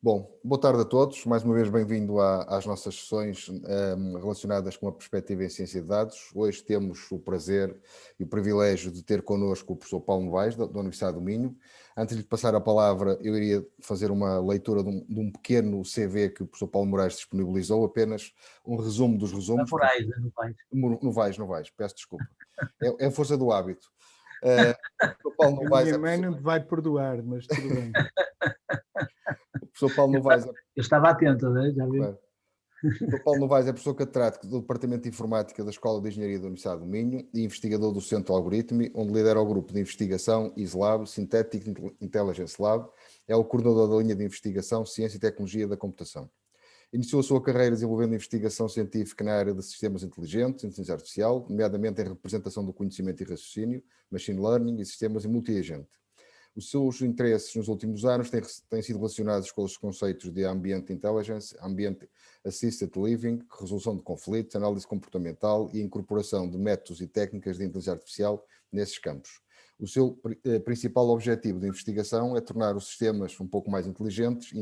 Bom, boa tarde a todos. Mais uma vez bem-vindo às nossas sessões relacionadas com a perspectiva em ciência de dados. Hoje temos o prazer e o privilégio de ter connosco o professor Paulo Novaes, da Universidade do Minho. Antes de lhe passar a palavra, eu iria fazer uma leitura de um pequeno CV que o professor Paulo Moraes disponibilizou, apenas um resumo dos resumos. Novaes, peço desculpa. É a força do hábito. O Paulo Novaes a minha mãe não te vai perdoar, mas tudo bem. O professor Paulo Novaes... Eu estava atento, né? Já vi. Claro. O professor Paulo Novaes é professor catedrático do Departamento de Informática da Escola de Engenharia da Universidade do Minho e investigador do Centro Algoritmo, onde lidera o grupo de investigação ISLab, Synthetic Intelligence Lab, é o coordenador da linha de investigação Ciência e Tecnologia da Computação. Iniciou a sua carreira desenvolvendo investigação científica na área de sistemas inteligentes, inteligência artificial, nomeadamente em representação do conhecimento e raciocínio, machine learning e sistemas multi-agente. Os seus interesses nos últimos anos têm sido relacionados com os conceitos de Ambient Intelligence, Ambient Assisted Living, resolução de conflitos, análise comportamental e incorporação de métodos e técnicas de inteligência artificial nesses campos. O seu principal objetivo de investigação é tornar os sistemas um pouco mais inteligentes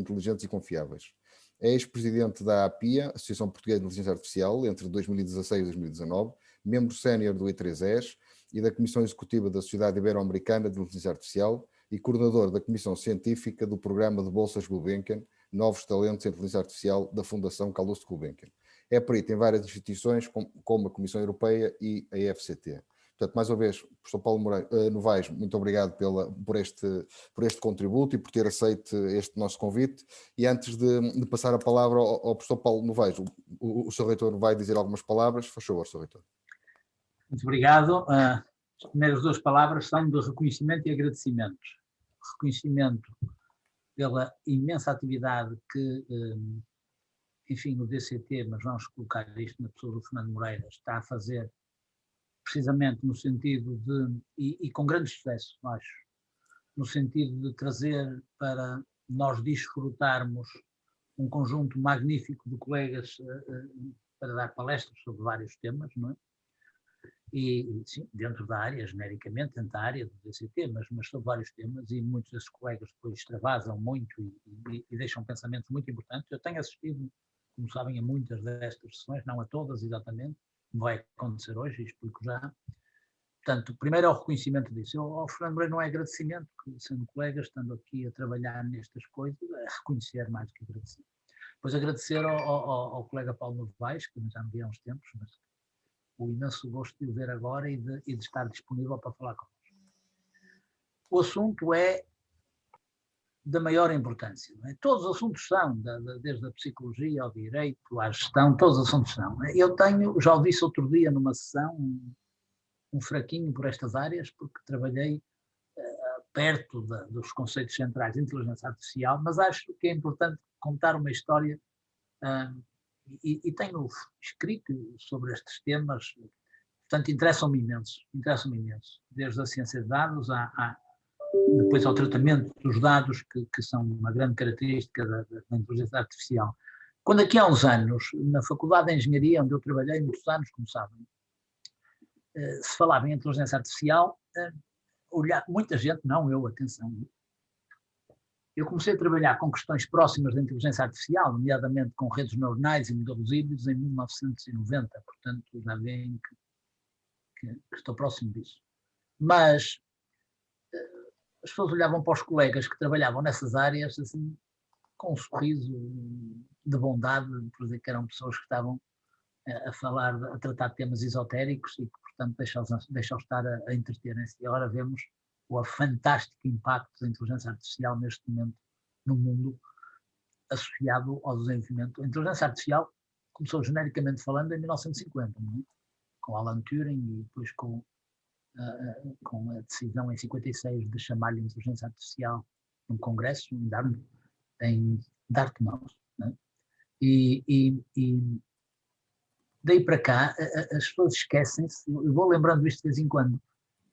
e confiáveis. É ex-presidente da APIA, Associação Portuguesa de Inteligência Artificial, entre 2016 e 2019, membro sénior do I3Es e da Comissão Executiva da Sociedade Ibero-Americana de Inteligência Artificial, e coordenador da Comissão Científica do Programa de Bolsas Gulbenkian, Novos Talentos em Inteligência Artificial da Fundação Calouste Gulbenkian. É perito em várias instituições, como a Comissão Europeia e a EFCT. Portanto, mais uma vez, professor Paulo Novaes, muito obrigado por este contributo e por ter aceito este nosso convite. E antes de passar a palavra ao professor Paulo Novaes, o Sr. Reitor vai dizer algumas palavras. Faz favor, Sr. Reitor. Muito obrigado. As primeiras duas palavras são de reconhecimento e agradecimento. Reconhecimento pela imensa atividade que, enfim, o DCT, mas vamos colocar isto na pessoa do Fernando Moreira, está a fazer precisamente no sentido de, e com grande sucesso, acho, no sentido de trazer para nós desfrutarmos um conjunto magnífico de colegas para dar palestras sobre vários temas, não é? E sim, dentro da área, genericamente, dentro da área do DCT, mas sobre vários temas, e muitos desses colegas depois extravasam muito e deixam pensamentos muito importantes. Eu tenho assistido, como sabem, a muitas destas sessões, não a todas exatamente, como vai acontecer hoje, e explico já. Portanto, primeiro é o reconhecimento disso. Ao Fernando Moreira não é agradecimento, que sendo colegas, estando aqui a trabalhar nestas coisas, é reconhecer mais do que agradecer. Depois agradecer ao colega Paulo Novaes, que já me vi há uns tempos, mas o imenso gosto de o ver agora e de estar disponível para falar connosco. O assunto é da maior importância. Não é? Todos os assuntos são, desde a psicologia ao direito, à gestão, todos os assuntos são. Eu já o disse outro dia numa sessão, um fraquinho por estas áreas, porque trabalhei perto dos conceitos centrais de inteligência artificial, mas acho que é importante contar uma história e tenho escrito sobre estes temas, portanto interessam-me imenso, desde a ciência de dados depois ao tratamento dos dados, que são uma grande característica da inteligência artificial. Quando aqui há uns anos, na Faculdade de Engenharia, onde eu trabalhei muitos anos, como sabem, se falava em inteligência artificial, muita gente, não eu, atenção, eu comecei a trabalhar com questões próximas da inteligência artificial, nomeadamente com redes neuronais e modelos híbridos, em 1990, portanto já veem que estou próximo disso. Mas as pessoas olhavam para os colegas que trabalhavam nessas áreas assim, com um sorriso de bondade, por dizer que eram pessoas que estavam a tratar de temas esotéricos e que, portanto, deixam estar a entreterem-se. E agora vemos o fantástico impacto da inteligência artificial neste momento no mundo, associado ao desenvolvimento. A inteligência artificial começou genericamente falando em 1950, não é? Com Alan Turing e depois com a decisão em 56 de chamar-lhe inteligência artificial num congresso em Dartmouth. Não é? E daí para cá as pessoas esquecem-se, eu vou lembrando isto de vez em quando,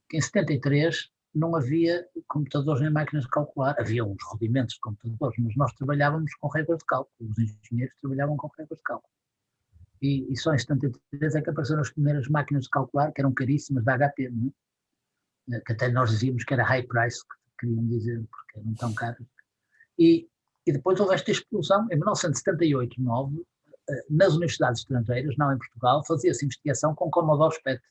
que em 73 não havia computadores nem máquinas de calcular, havia uns rudimentos de computadores, mas nós trabalhávamos com regras de cálculo, os engenheiros trabalhavam com regras de cálculo. E só em 73 é que apareceram as primeiras máquinas de calcular, que eram caríssimas, da HP, não é? Que até nós dizíamos que era high price, que queriam dizer, porque eram tão caras. E E depois houve esta explosão, em 1978, 9, nas universidades estrangeiras, não em Portugal, fazia-se investigação com Commodore PET.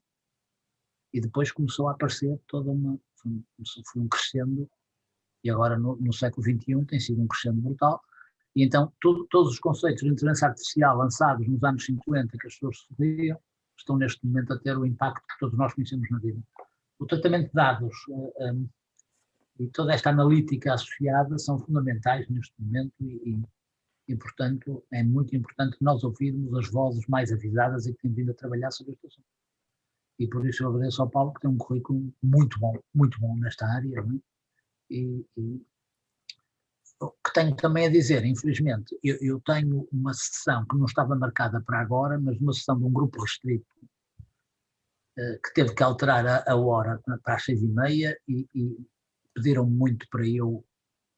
E depois começou a aparecer toda foi um crescendo, e agora no século XXI tem sido um crescendo brutal. E então todos os conceitos de inteligência artificial lançados nos anos 50, que as pessoas sofriam, estão neste momento a ter o impacto que todos nós conhecemos na vida. O tratamento de dados e toda esta analítica associada são fundamentais neste momento e, portanto, é muito importante nós ouvirmos as vozes mais avisadas e que têm vindo a trabalhar sobre este assunto. E por isso eu agradeço ao Paulo, que tem um currículo muito bom nesta área. Não é? E o que tenho também a dizer, infelizmente, eu tenho uma sessão que não estava marcada para agora, mas uma sessão de um grupo restrito que teve que alterar a hora para as 6h30 e pediram muito para eu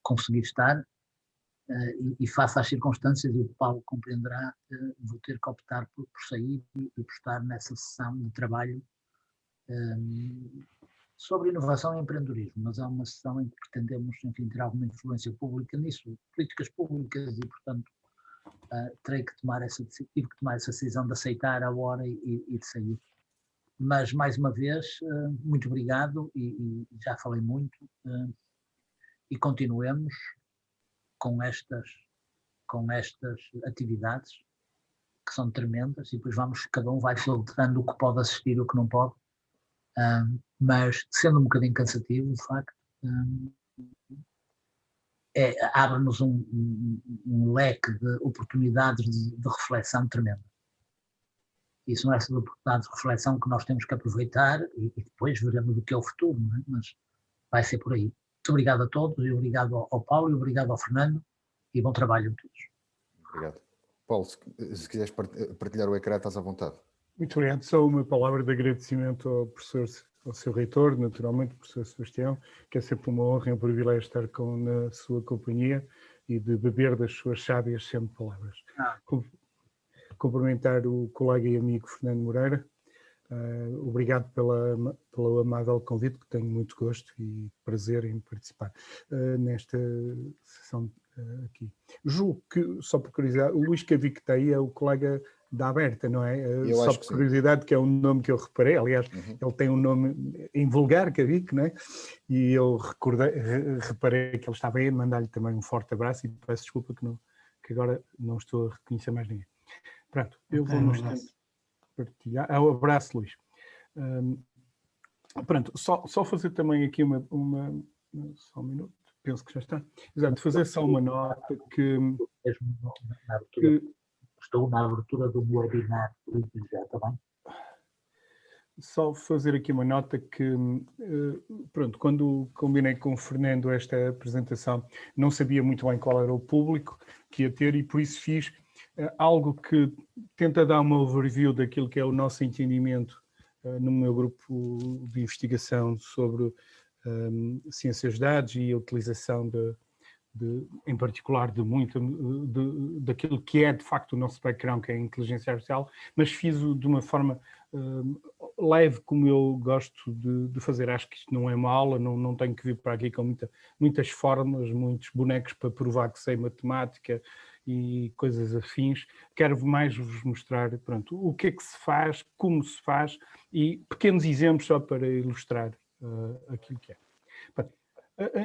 conseguir estar e face às circunstâncias, e o Paulo compreenderá, vou ter que optar por sair e por estar nessa sessão de trabalho sobre inovação e empreendedorismo, mas é uma sessão em que pretendemos, enfim, ter alguma influência pública nisso, políticas públicas, e, portanto, tive que tomar essa decisão de aceitar a hora e de sair. Mas, mais uma vez, muito obrigado e já falei muito e continuemos com estas atividades que são tremendas e depois cada um vai filtrando o que pode assistir e o que não pode. Mas sendo um bocadinho cansativo, de facto, abre-nos um leque de oportunidades de reflexão tremenda. E são essas oportunidades de reflexão que nós temos que aproveitar e depois veremos o que é o futuro, não é? Mas vai ser por aí. Muito obrigado a todos, e obrigado ao Paulo, e obrigado ao Fernando, e bom trabalho a todos. Obrigado. Paulo, se quiseres partilhar o ecrã, estás à vontade. Muito obrigado. Só uma palavra de agradecimento ao professor, ao seu reitor, naturalmente, professor Sebastião, que é sempre uma honra e um privilégio estar na sua companhia e de beber das suas sábias sempre palavras. Cumprimentar o colega e amigo Fernando Moreira. Obrigado pelo amável convite, que tenho muito gosto e prazer em participar nesta sessão aqui. Julgo que, só por curiosidade, o Luís Cavic está aí, é o colega da Aberta, não é? Só por curiosidade, que é um nome que eu reparei, aliás, ele tem um nome em vulgar, Cavic, não é? E eu reparei que ele estava aí, mandar-lhe também um forte abraço e peço desculpa que agora não estou a reconhecer mais ninguém. Pronto, eu vou no instante partilhar. Um abraço, Luís. Pronto, só fazer também aqui só um minuto, penso que já está. Exato, fazer só uma nota que estou na abertura do webinar, já está bem? Só fazer aqui uma nota que, pronto, quando combinei com o Fernando esta apresentação, não sabia muito bem qual era o público que ia ter e por isso fiz algo que tenta dar uma overview daquilo que é o nosso entendimento no meu grupo de investigação sobre ciências de dados e a utilização em particular daquilo que é de facto o nosso background, que é a inteligência artificial, mas fiz-o de uma forma leve, como eu gosto de fazer. Acho que isto não é uma aula, não tenho que vir para aqui com muitas fórmulas, muitos bonecos para provar que sei matemática e coisas afins. Quero mais vos mostrar, pronto, o que é que se faz, como se faz e pequenos exemplos só para ilustrar aquilo que é.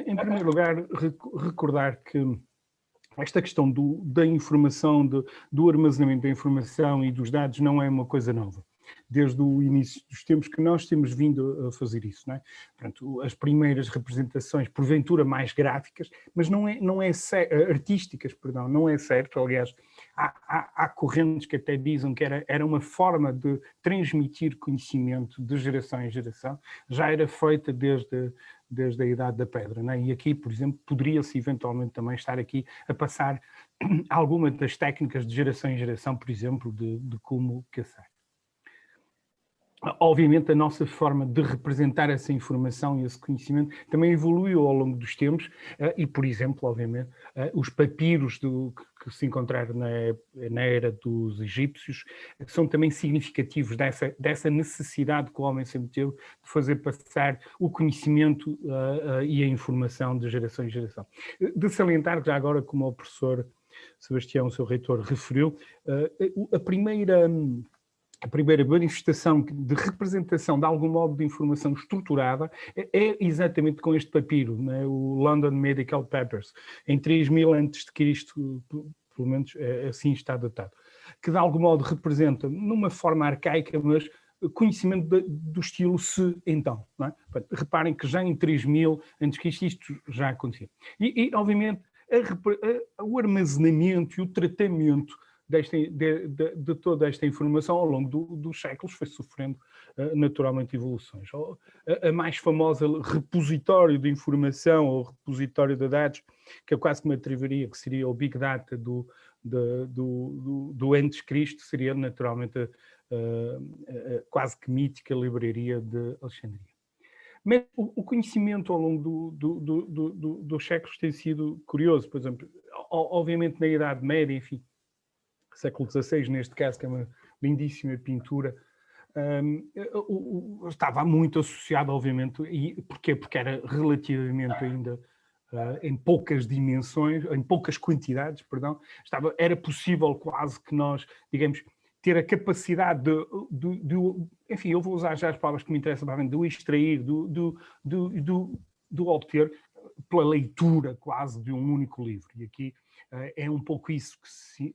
Em primeiro lugar, recordar que esta questão da informação, do armazenamento da informação e dos dados não é uma coisa nova. Desde o início dos tempos que nós temos vindo a fazer isso, não é? Portanto, as primeiras representações, porventura mais gráficas, mas não é artísticas, perdão, não é certo. Aliás, há correntes que até dizem que era uma forma de transmitir conhecimento de geração em geração, já era feita desde a Idade da Pedra, não é? E aqui, por exemplo, poderia-se eventualmente também estar aqui a passar alguma das técnicas de geração em geração, por exemplo, de como caçar. Obviamente a nossa forma de representar essa informação e esse conhecimento também evoluiu ao longo dos tempos e, por exemplo, obviamente, os papiros que se encontraram na era dos egípcios são também significativos dessa necessidade que o homem sempre teve de fazer passar o conhecimento e a informação de geração em geração. De salientar, já agora, como o professor Sebastião, seu reitor, referiu, a primeira manifestação de representação de algum modo de informação estruturada é exatamente com este papiro, né? O London Medical Papers, em 3000 a.C., pelo menos assim está datado, que de algum modo representa, numa forma arcaica, mas conhecimento do estilo se então. Não é? Reparem que já em 3000 a.C. isto já acontecia. E obviamente, o armazenamento e o tratamento de toda esta informação ao longo dos séculos foi sofrendo naturalmente evoluções. A mais famosa repositório de informação ou repositório de dados, que eu quase que me atreveria que seria o Big Data do antes Cristo, seria naturalmente a quase que mítica livraria de Alexandria. Mas o conhecimento ao longo dos séculos tem sido curioso. Por exemplo, obviamente na Idade Média, enfim, século XVI, neste caso, que é uma lindíssima pintura, estava muito associado, obviamente, e porquê? Porque era relativamente ainda em poucas dimensões, em poucas quantidades, perdão, era possível quase que nós, digamos, ter a capacidade enfim, eu vou usar já as palavras que me interessam, do extrair, do obter pela leitura quase de um único livro. E aqui é um pouco isso que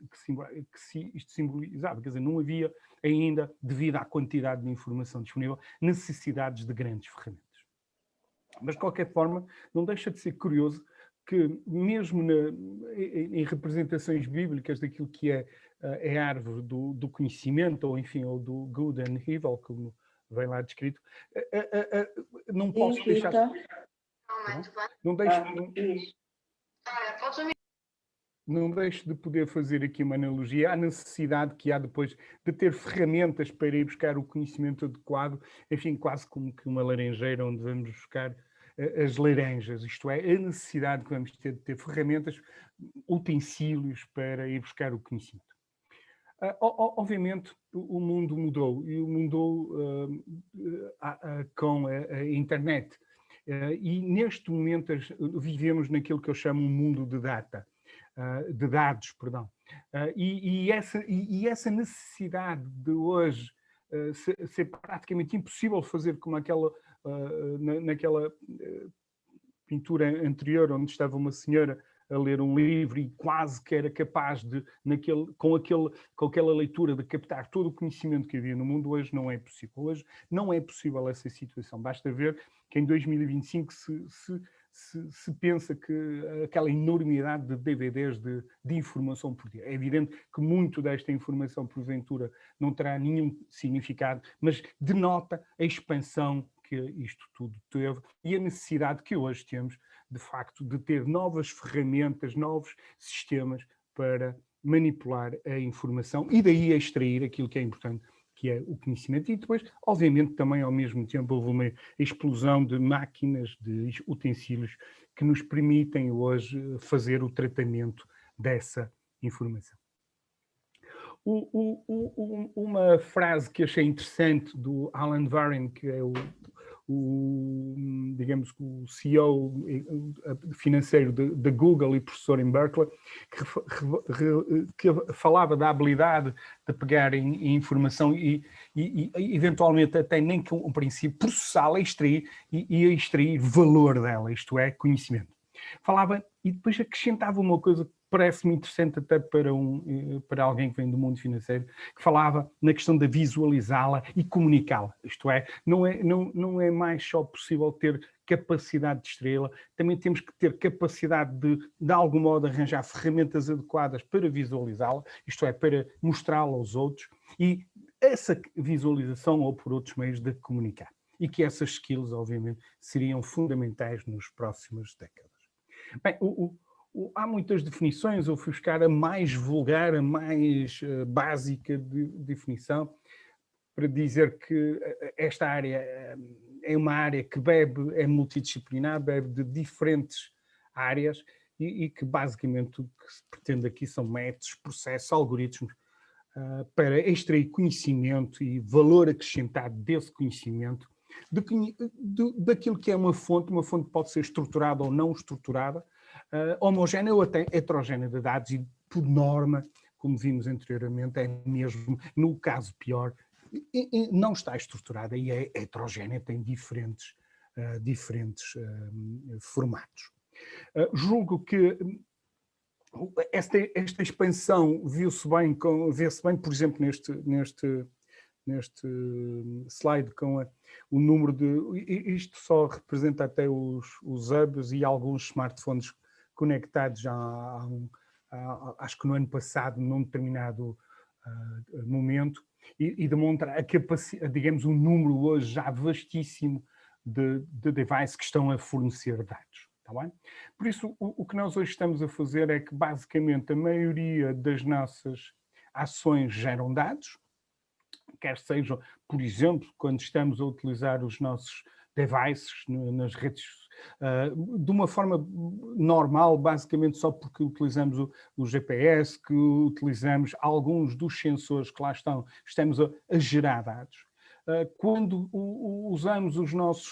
isto simbolizava. Quer dizer, não havia ainda, devido à quantidade de informação disponível, necessidades de grandes ferramentas. Mas, de qualquer forma, não deixa de ser curioso que, mesmo em representações bíblicas daquilo que é a árvore do conhecimento, ou enfim, ou do good and evil, como vem lá descrito, não posso deixar... Não deixo de poder fazer aqui uma analogia à necessidade que há depois de ter ferramentas para ir buscar o conhecimento adequado, enfim, quase como que uma laranjeira onde vamos buscar as laranjas, isto é, a necessidade que vamos ter de ter ferramentas, utensílios para ir buscar o conhecimento. Obviamente o mundo mudou, e mudou com a internet. E neste momento vivemos naquilo que eu chamo um mundo de dados, perdão. E essa necessidade de hoje ser praticamente impossível fazer como naquela pintura anterior, onde estava uma senhora a ler um livro e quase que era capaz de, com aquela leitura, de captar todo o conhecimento que havia no mundo. Hoje não é possível. Hoje não é possível essa situação. Basta ver que em 2025 se pensa que aquela enormidade de DVDs de informação por dia. É evidente que muito desta informação, porventura, não terá nenhum significado, mas denota a expansão que isto tudo teve e a necessidade que hoje temos, de facto, de ter novas ferramentas, novos sistemas para manipular a informação e daí a extrair aquilo que é importante, que é o conhecimento. E depois, obviamente, também ao mesmo tempo houve uma explosão de máquinas, de utensílios que nos permitem hoje fazer o tratamento dessa informação. Uma frase que achei interessante do Alan Varin, que é digamos, o CEO financeiro da Google e professor em Berkeley, que falava da habilidade de pegar em informação e eventualmente até nem que um princípio, processá-la, extrair e extrair valor dela, isto é, conhecimento. Falava e depois acrescentava uma coisa que parece-me interessante até para alguém que vem do mundo financeiro, que falava na questão de visualizá-la e comunicá-la. Isto é, não é mais só possível ter capacidade de extraí-la, também temos que ter capacidade de algum modo, arranjar ferramentas adequadas para visualizá-la, isto é, para mostrá-la aos outros, e essa visualização, ou por outros meios, de comunicar. E que essas skills, obviamente, seriam fundamentais nos próximas décadas. Bem, há muitas definições, eu fui buscar a mais vulgar, a mais básica definição. para dizer que esta área é uma área que é multidisciplinar, bebe de diferentes áreas e que basicamente o que se pretende aqui são métodos, processos, algoritmos para extrair conhecimento e valor acrescentado desse conhecimento, daquilo que é uma fonte pode ser estruturada ou não estruturada, homogénea ou até heterogénea de dados e, por norma, como vimos anteriormente, é mesmo, no caso pior, não está estruturada e é heterogénea, tem diferentes formatos. Julgo que esta expansão vê-se bem, por exemplo, neste slide com o número de... Isto só representa até os hubs e alguns smartphones conectados acho que no ano passado, num determinado momento, e demonstra a capacidade, digamos, um número hoje já vastíssimo de devices que estão a fornecer dados. Está bem? Por isso, o que nós hoje estamos a fazer é que, basicamente, a maioria das nossas ações geram dados, quer sejam, por exemplo, quando estamos a utilizar os nossos devices nas redes, de uma forma normal, basicamente só porque utilizamos o GPS, que utilizamos alguns dos sensores que lá estão, estamos a gerar dados. Quando usamos os nossos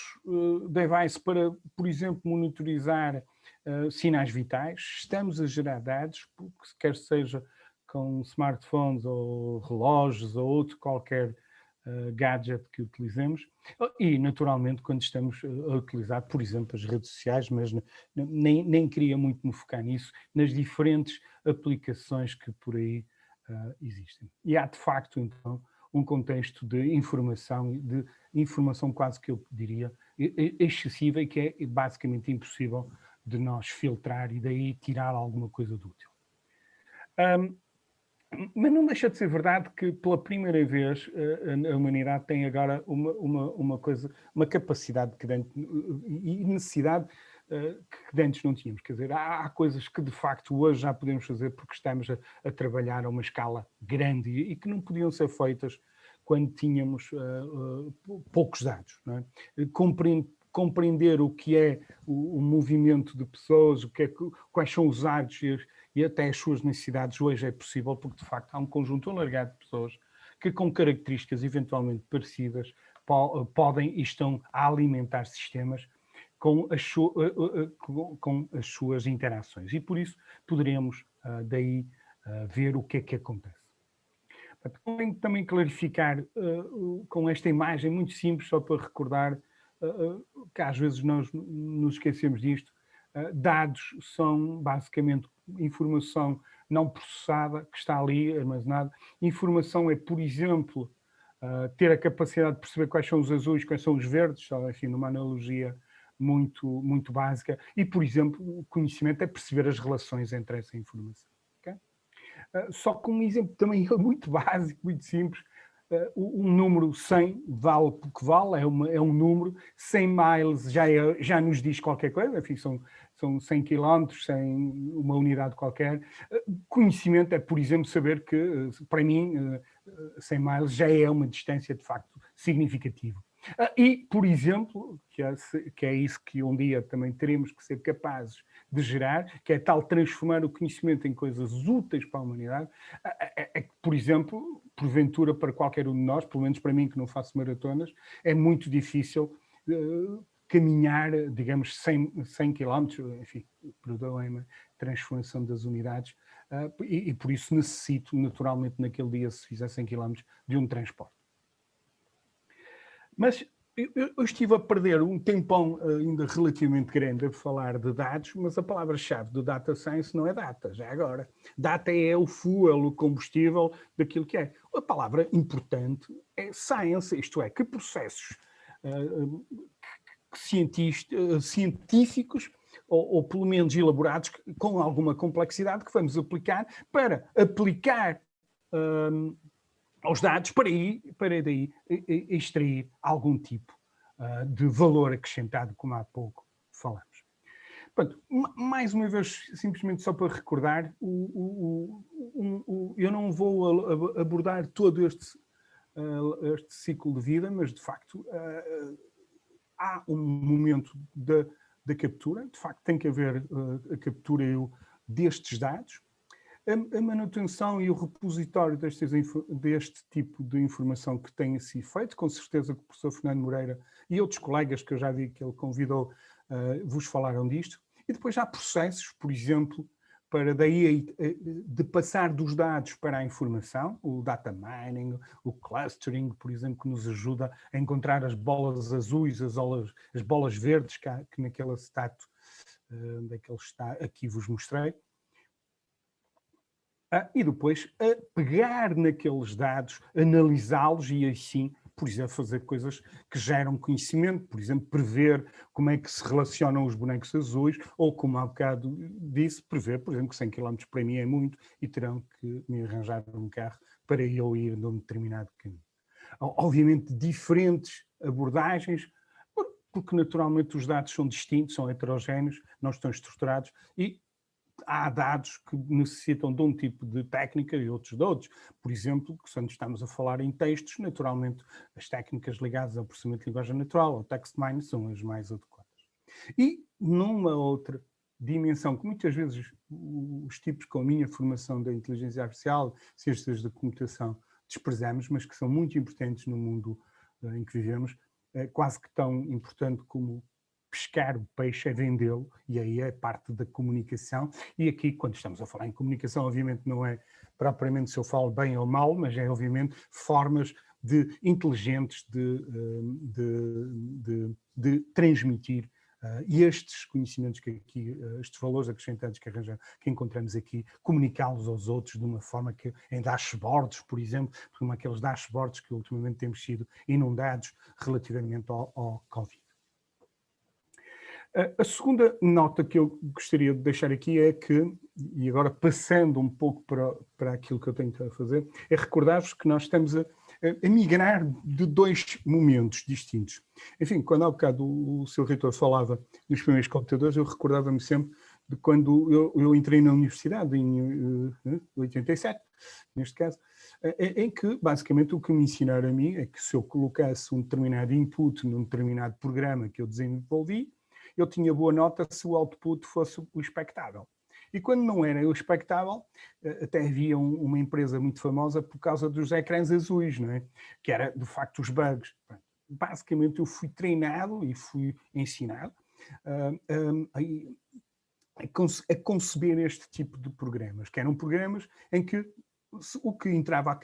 devices para, por exemplo, monitorizar sinais vitais, estamos a gerar dados, quer seja com smartphones ou relógios ou outro qualquer gadget que utilizemos, e naturalmente quando estamos a utilizar, por exemplo, as redes sociais, mas nem queria muito me focar nisso, nas diferentes aplicações que por aí existem. E há de facto então um contexto de informação quase que eu diria excessiva e que é basicamente impossível de nós filtrar e daí tirar alguma coisa de útil. Mas não deixa de ser verdade que pela primeira vez a humanidade tem agora uma capacidade e necessidade que antes não tínhamos. Quer dizer, há coisas que de facto hoje já podemos fazer porque estamos a trabalhar a uma escala grande e que não podiam ser feitas quando tínhamos poucos dados. Não é? Compreender o que é o movimento de pessoas, quais são os hábitos e até as suas necessidades hoje é possível porque de facto há um conjunto alargado de pessoas que com características eventualmente parecidas podem e estão a alimentar sistemas com as suas interações. E por isso poderemos daí ver o que é que acontece. Tenho também clarificar com esta imagem muito simples, só para recordar que às vezes nós nos esquecemos disto. Dados são basicamente informação não processada que está ali armazenada. Informação é, por exemplo, ter a capacidade de perceber quais são os azuis, quais são os verdes, enfim, numa analogia muito básica. E, por exemplo, o conhecimento é perceber as relações entre essa informação. Okay? Só com um exemplo também muito básico, muito simples. Um número 100 vale o que vale, é um número. 100 miles já nos diz qualquer coisa, enfim, são 100 quilómetros, uma unidade qualquer. Conhecimento é, por exemplo, saber que, para mim, 100 miles já é uma distância de facto significativa. E, por exemplo, que é isso que um dia também teremos que ser capazes de gerar, que é tal transformar o conhecimento em coisas úteis para a humanidade, é que, por exemplo, porventura para qualquer um de nós, pelo menos para mim que não faço maratonas, é muito difícil caminhar, digamos, 100 km, enfim, perdoem-me, transformação das unidades, e por isso necessito, naturalmente, naquele dia, se fizer 100 km, de um transporte. Mas eu estive a perder um tempão ainda relativamente grande a falar de dados, mas a palavra-chave do data science não é data, já agora. Data é o fuel, o combustível daquilo que é. A palavra importante é science, isto é, que processos científicos, ou pelo menos elaborados, com alguma complexidade, que vamos aplicar para aplicar aos dados para daí extrair algum tipo de valor acrescentado, como há pouco falamos. Portanto, mais uma vez, simplesmente só para recordar, eu não vou abordar todo este este ciclo de vida, mas de facto há um momento da captura, de facto tem que haver a captura destes dados, a manutenção e o repositório deste tipo de informação que tenha sido feito, com certeza que o professor Fernando Moreira e outros colegas que eu já vi que ele convidou vos falaram disto, e depois há processos, por exemplo, para daí de passar dos dados para a informação, o data mining, o clustering, por exemplo, que nos ajuda a encontrar as bolas azuis, as bolas verdes que naquele status daquele aqui vos mostrei. E depois a pegar naqueles dados, analisá-los e assim, por exemplo, fazer coisas que geram conhecimento, por exemplo, prever como é que se relacionam os bonecos azuis, ou como há bocado disse, prever, por exemplo, que 100 km para mim é muito e terão que me arranjar um carro para eu ir num determinado caminho. Obviamente, diferentes abordagens, porque naturalmente os dados são distintos, são heterogéneos, não estão estruturados e há dados que necessitam de um tipo de técnica e outros de outros. Por exemplo, quando estamos a falar em textos, naturalmente as técnicas ligadas ao processamento de linguagem natural, ao text mining, são as mais adequadas. E numa outra dimensão, que muitas vezes os tipos com a minha formação da inteligência artificial, ciências da computação, desprezamos, mas que são muito importantes no mundo em que vivemos, quase que tão importante como pescar o peixe é vendê-lo, e aí é parte da comunicação. E aqui, quando estamos a falar em comunicação, obviamente não é propriamente se eu falo bem ou mal, mas é obviamente formas inteligentes de transmitir estes conhecimentos que aqui, estes valores acrescentados que encontramos aqui, comunicá-los aos outros de uma forma que em dashboards, por exemplo, como aqueles dashboards que ultimamente temos sido inundados relativamente ao Covid. A segunda nota que eu gostaria de deixar aqui é que, e agora passando um pouco para aquilo que eu tenho que fazer, é recordar-vos que nós estamos a migrar de dois momentos distintos. Enfim, quando há bocado o Sr. Reitor falava dos primeiros computadores, eu recordava-me sempre de quando eu entrei na universidade, em 87, neste caso, em que, basicamente, o que me ensinaram a mim é que se eu colocasse um determinado input num determinado programa que eu desenvolvi, eu tinha boa nota se o output fosse o expectável. E quando não era o expectável, até havia uma empresa muito famosa por causa dos ecrãs azuis, não é? Que era, de facto, os bugs. Basicamente, eu fui treinado e fui ensinado a conceber este tipo de programas, que eram programas em que o que entrava,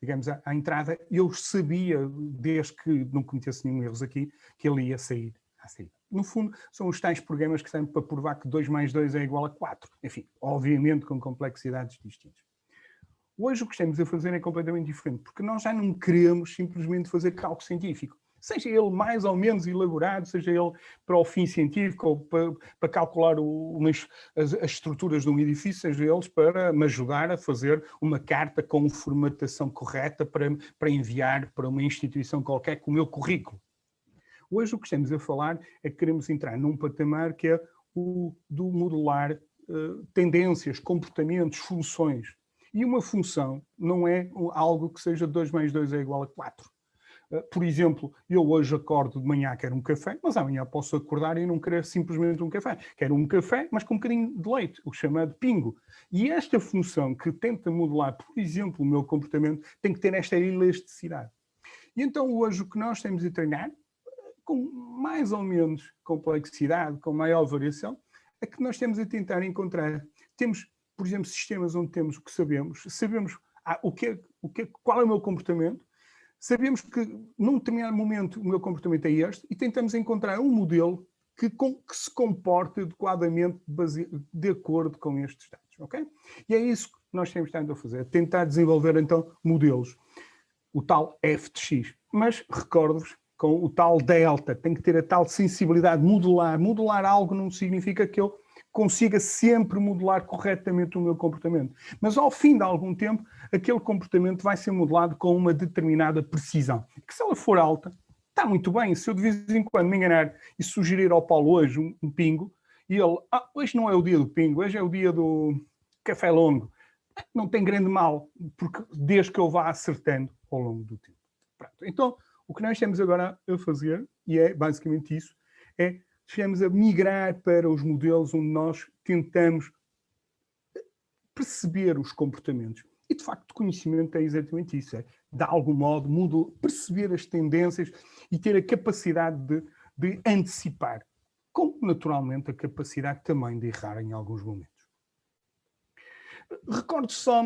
digamos, à entrada, eu sabia, desde que não cometesse nenhum erro aqui, que ele ia sair à saída. No fundo, são os tais programas que servem para provar que 2 mais 2 é igual a 4. Enfim, obviamente com complexidades distintas. Hoje o que estamos a fazer é completamente diferente, porque nós já não queremos simplesmente fazer cálculo científico. Seja ele mais ou menos elaborado, seja ele para o fim científico ou para calcular as estruturas de um edifício, seja eles para me ajudar a fazer uma carta com formatação correta para enviar para uma instituição qualquer com o meu currículo. Hoje o que estamos a falar é que queremos entrar num patamar que é o do modelar tendências, comportamentos, funções. E uma função não é algo que seja 2 mais 2 é igual a 4. Por exemplo, eu hoje acordo de manhã, quero um café, mas amanhã posso acordar e não querer simplesmente um café. Quero um café, mas com um bocadinho de leite, o chamado pingo. E esta função que tenta modelar, por exemplo, o meu comportamento, tem que ter esta elasticidade. E então hoje o que nós temos a treinar, com mais ou menos complexidade, com maior variação, é que nós temos a tentar encontrar. Temos, por exemplo, sistemas onde temos o que sabemos qual é o meu comportamento, sabemos que num determinado momento o meu comportamento é este e tentamos encontrar um modelo que se comporte adequadamente de acordo com estes dados, ok? E é isso que nós temos estado a fazer, tentar desenvolver então modelos, o tal f de x, mas recordo-vos com o tal delta, tem que ter a tal sensibilidade, modelar algo não significa que eu consiga sempre modelar corretamente o meu comportamento. Mas ao fim de algum tempo, aquele comportamento vai ser modelado com uma determinada precisão. Que se ela for alta, está muito bem. Se eu de vez em quando me enganar e sugerir ao Paulo hoje um pingo, e ele, hoje não é o dia do pingo, hoje é o dia do café longo. não tem grande mal, porque desde que eu vá acertando ao longo do tempo. Pronto. Então, o que nós estamos agora a fazer, e é basicamente isso, é estamos a migrar para os modelos onde nós tentamos perceber os comportamentos. E, de facto, o conhecimento é exatamente isso. É, de algum modo, perceber as tendências e ter a capacidade de antecipar. Com, naturalmente, a capacidade também de errar em alguns momentos. Recordo só,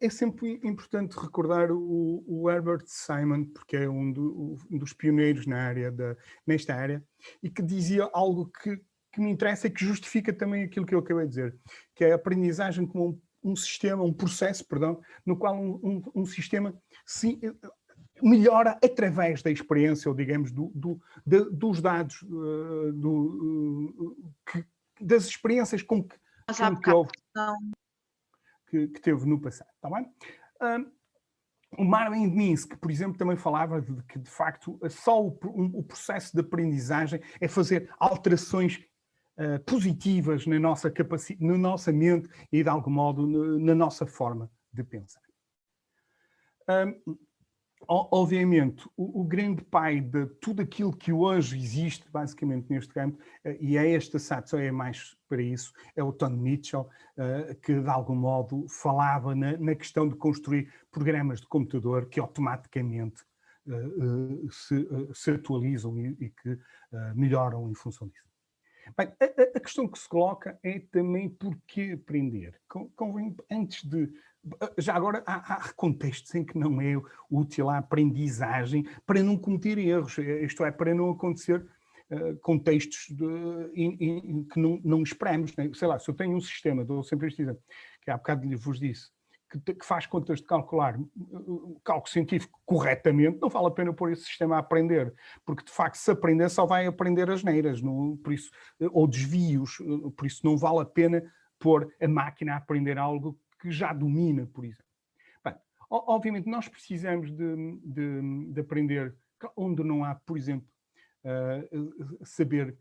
é sempre importante recordar o Herbert Simon, porque é um dos pioneiros nesta área, e que dizia algo que me interessa e que justifica também aquilo que eu acabei de dizer, que é a aprendizagem como um processo, no qual um sistema melhora através da experiência, ou digamos, dos dados, das experiências com que houve. Que teve no passado, está bem? O Marvin Minsky, por exemplo, também falava de que, de facto, só o processo de aprendizagem é fazer alterações positivas na nossa capacidade, na nossa mente e, de algum modo, na nossa forma de pensar. Obviamente, o grande pai de tudo aquilo que hoje existe, basicamente, neste campo, e é esta SAT, é mais para isso, é o Tom Mitchell, que, de algum modo, falava na questão de construir programas de computador que automaticamente se atualizam e que melhoram em função disso. Bem, a questão que se coloca é também por que aprender. Convém, antes de... Já agora, há contextos em que não é útil a aprendizagem para não cometer erros, isto é, para não acontecer contextos que não esperamos. Né? Sei lá, se eu tenho um sistema, dou sempre este exemplo, que há bocado vos disse, que faz contas de calcular o cálculo científico corretamente, não vale a pena pôr esse sistema a aprender, porque de facto se aprender só vai aprender asneiras, por isso, ou desvios, por isso não vale a pena pôr a máquina a aprender algo que já domina, por exemplo. Bem, obviamente nós precisamos de aprender onde não há, por exemplo, saber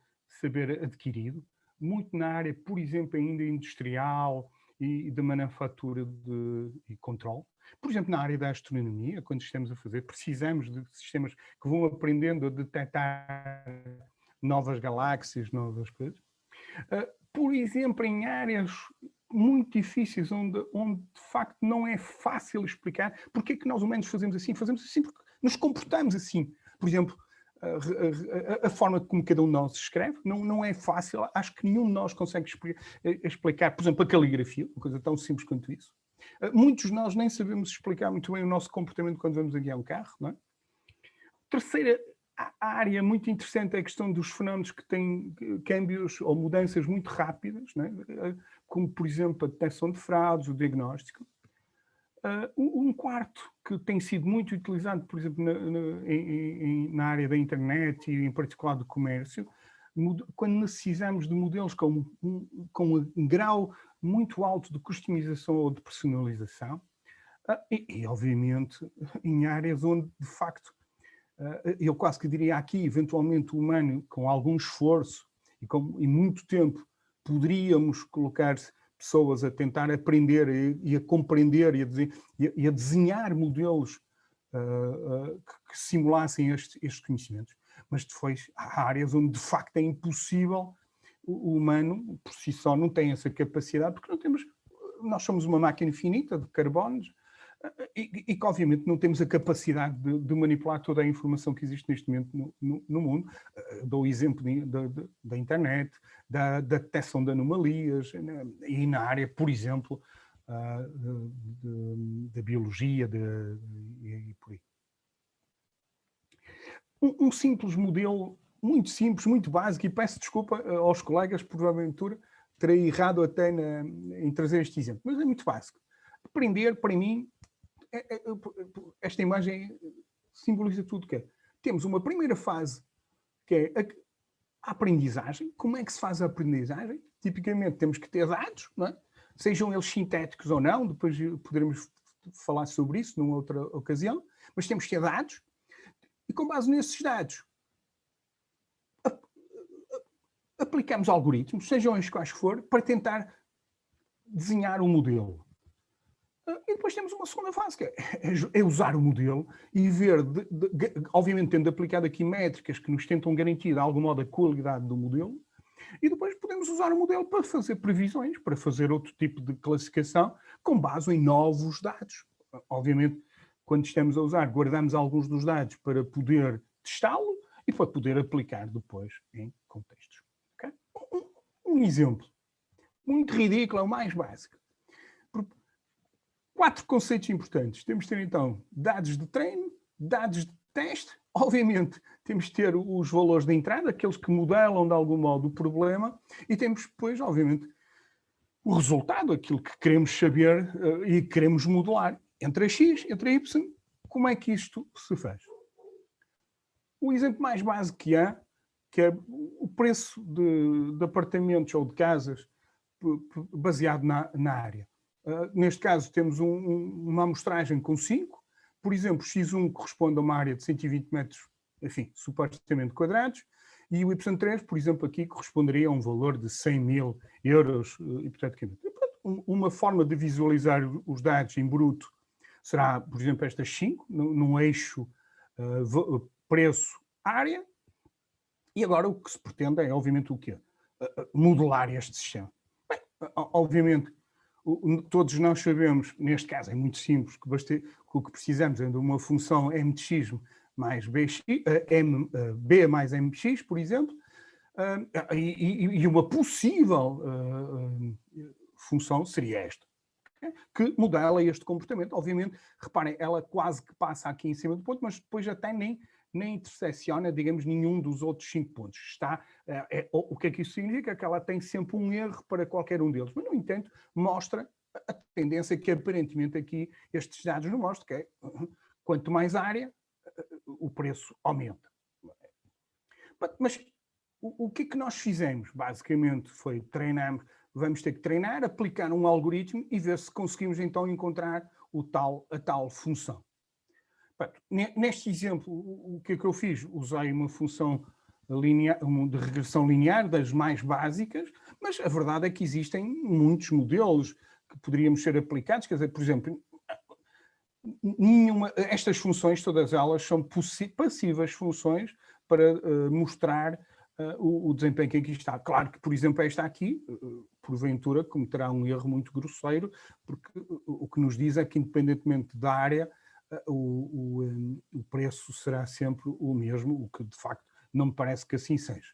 adquirido, muito na área, por exemplo, ainda industrial, e de manufatura e controle. Por exemplo, na área da astronomia, quando estamos a fazer, precisamos de sistemas que vão aprendendo a detectar novas galáxias, novas coisas. Por exemplo, em áreas muito difíceis, onde de facto não é fácil explicar porque é que nós humanos fazemos assim porque nos comportamos assim. Por exemplo, a forma como cada um de nós escreve não é fácil, acho que nenhum de nós consegue explicar, por exemplo, a caligrafia, uma coisa tão simples quanto isso. Muitos de nós nem sabemos explicar muito bem o nosso comportamento quando vamos a guiar um carro, não é? Terceira área muito interessante é a questão dos fenómenos que têm câmbios ou mudanças muito rápidas, não é? Como, por exemplo, a detecção de fraudes, o diagnóstico. Um quarto que tem sido muito utilizado, por exemplo, na área da internet e em particular do comércio, quando necessitamos de modelos com um grau muito alto de customização ou de personalização, e obviamente em áreas onde, de facto, eu quase que diria aqui, eventualmente o humano, com algum esforço e muito tempo, poderíamos colocar pessoas a tentar aprender e a compreender e a desenhar modelos que simulassem estes conhecimentos. Mas depois há áreas onde de facto é impossível, o humano por si só não tem essa capacidade, porque nós somos uma máquina finita de carbonos e que obviamente não temos a capacidade de manipular toda a informação que existe neste momento no mundo. Dou o exemplo da internet, da detecção de anomalias, e na área, por exemplo, da biologia e por aí. Um simples modelo, muito simples, muito básico, e peço desculpa aos colegas, porventura terei errado até em trazer este exemplo, mas é muito básico. Aprender, para mim, esta imagem simboliza tudo que é. Temos uma primeira fase, que é a aprendizagem. Como é que se faz a aprendizagem? Tipicamente temos que ter dados, não é? Sejam eles sintéticos ou não, depois poderemos falar sobre isso numa outra ocasião, mas temos que ter dados, e com base nesses dados aplicamos algoritmos, sejam eles quais for, para tentar desenhar um modelo. E depois temos uma segunda fase, que é usar o modelo e ver, obviamente tendo aplicado aqui métricas que nos tentam garantir de algum modo a qualidade do modelo, e depois podemos usar o modelo para fazer previsões, para fazer outro tipo de classificação com base em novos dados. Obviamente, quando estamos a usar, guardamos alguns dos dados para poder testá-lo e para poder aplicar depois em contextos. Okay? Um exemplo muito ridículo, é o mais básico. 4 conceitos importantes. Temos de ter, então, dados de treino, dados de teste. Obviamente, temos de ter os valores de entrada, aqueles que modelam, de algum modo, o problema. E temos, depois, obviamente, o resultado, aquilo que queremos saber e queremos modelar. Entre a X, entre a Y, como é que isto se faz? O exemplo mais básico que há, que é o preço de apartamentos ou de casas baseado na área. Neste caso, temos uma amostragem com 5. Por exemplo, X1 corresponde a uma área de 120 metros, enfim, supostamente quadrados, e o Y3, por exemplo, aqui corresponderia a um valor de 100 mil euros, hipoteticamente. Uma forma de visualizar os dados em bruto será, por exemplo, estas 5, num eixo preço-área, e agora o que se pretende é, obviamente, o quê? Modelar este sistema. Bem, obviamente, todos nós sabemos, neste caso é muito simples, que o que precisamos é de uma função m de x mais b mais mx, por exemplo, e uma possível função seria esta, que modela este comportamento. Obviamente, reparem, ela quase que passa aqui em cima do ponto, mas depois até nem intersecciona, digamos, nenhum dos outros 5 pontos. O que é que isso significa? Que ela tem sempre um erro para qualquer um deles. Mas, no entanto, mostra a tendência que aparentemente aqui estes dados não mostram, que é quanto mais área, o preço aumenta. Mas o que é que nós fizemos? Basicamente foi treinarmos, vamos ter que treinar, aplicar um algoritmo e ver se conseguimos então encontrar a tal função. Neste exemplo, o que é que eu fiz? Usei uma função linear, de regressão linear, das mais básicas, mas a verdade é que existem muitos modelos que poderíamos ser aplicados. Quer dizer, por exemplo, estas funções, todas elas, são passivas funções para mostrar o desempenho que aqui está. Claro que, por exemplo, esta aqui, porventura, cometerá um erro muito grosseiro, porque o que nos diz é que, independentemente da área, o preço será sempre o mesmo, o que de facto não me parece que assim seja.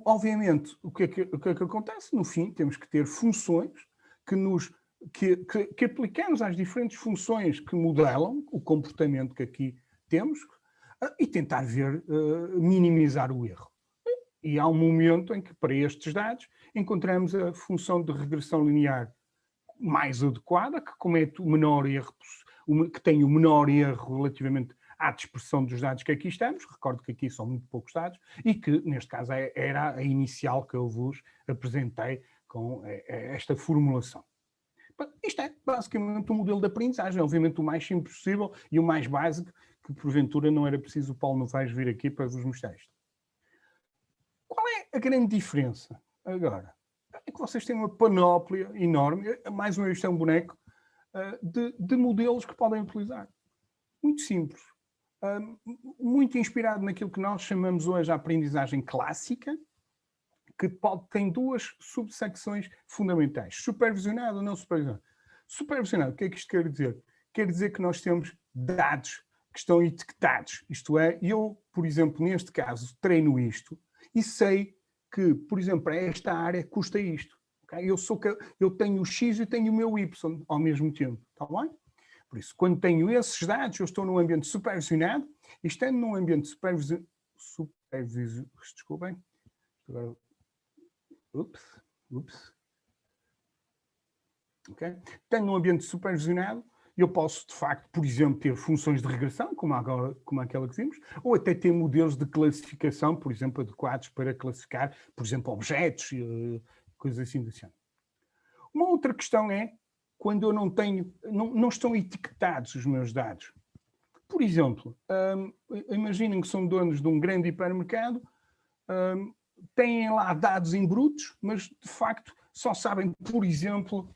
Obviamente, o que é que acontece? No fim, temos que ter funções que aplicamos às diferentes funções que modelam o comportamento que aqui temos e tentar minimizar o erro. E há um momento em que, para estes dados, encontramos a função de regressão linear mais adequada, que comete o menor erro, que tem o menor erro relativamente à dispersão dos dados que aqui estamos. Recordo que aqui são muito poucos dados e que, neste caso, era a inicial que eu vos apresentei com esta formulação. Isto é basicamente um modelo de aprendizagem, obviamente o mais simples possível e o mais básico, que porventura não era preciso o Paulo Novaes vir aqui para vos mostrar isto. Qual é a grande diferença agora? É que vocês têm uma panóplia enorme, mais uma vez é um boneco, de modelos que podem utilizar. Muito simples. Muito inspirado naquilo que nós chamamos hoje a aprendizagem clássica, que tem 2 subsecções fundamentais. Supervisionado ou não supervisionado. Supervisionado, o que é que isto quer dizer? Quer dizer que nós temos dados que estão etiquetados. Isto é, eu, por exemplo, neste caso, treino isto e sei que, por exemplo, para esta área custa isto. Okay? Eu tenho o X e tenho o meu Y ao mesmo tempo. Está bem? Por isso, quando tenho esses dados, eu estou num ambiente supervisionado e estando num ambiente desculpem. Agora, okay? Estando num ambiente supervisionado, eu posso, de facto, por exemplo, ter funções de regressão, como aquela que vimos, ou até ter modelos de classificação, por exemplo, adequados para classificar, por exemplo, objetos, coisas assim do género. Uma outra questão é quando eu não estão etiquetados os meus dados. Por exemplo, imaginem que são donos de um grande hipermercado, têm lá dados em brutos, mas de facto só sabem, por exemplo,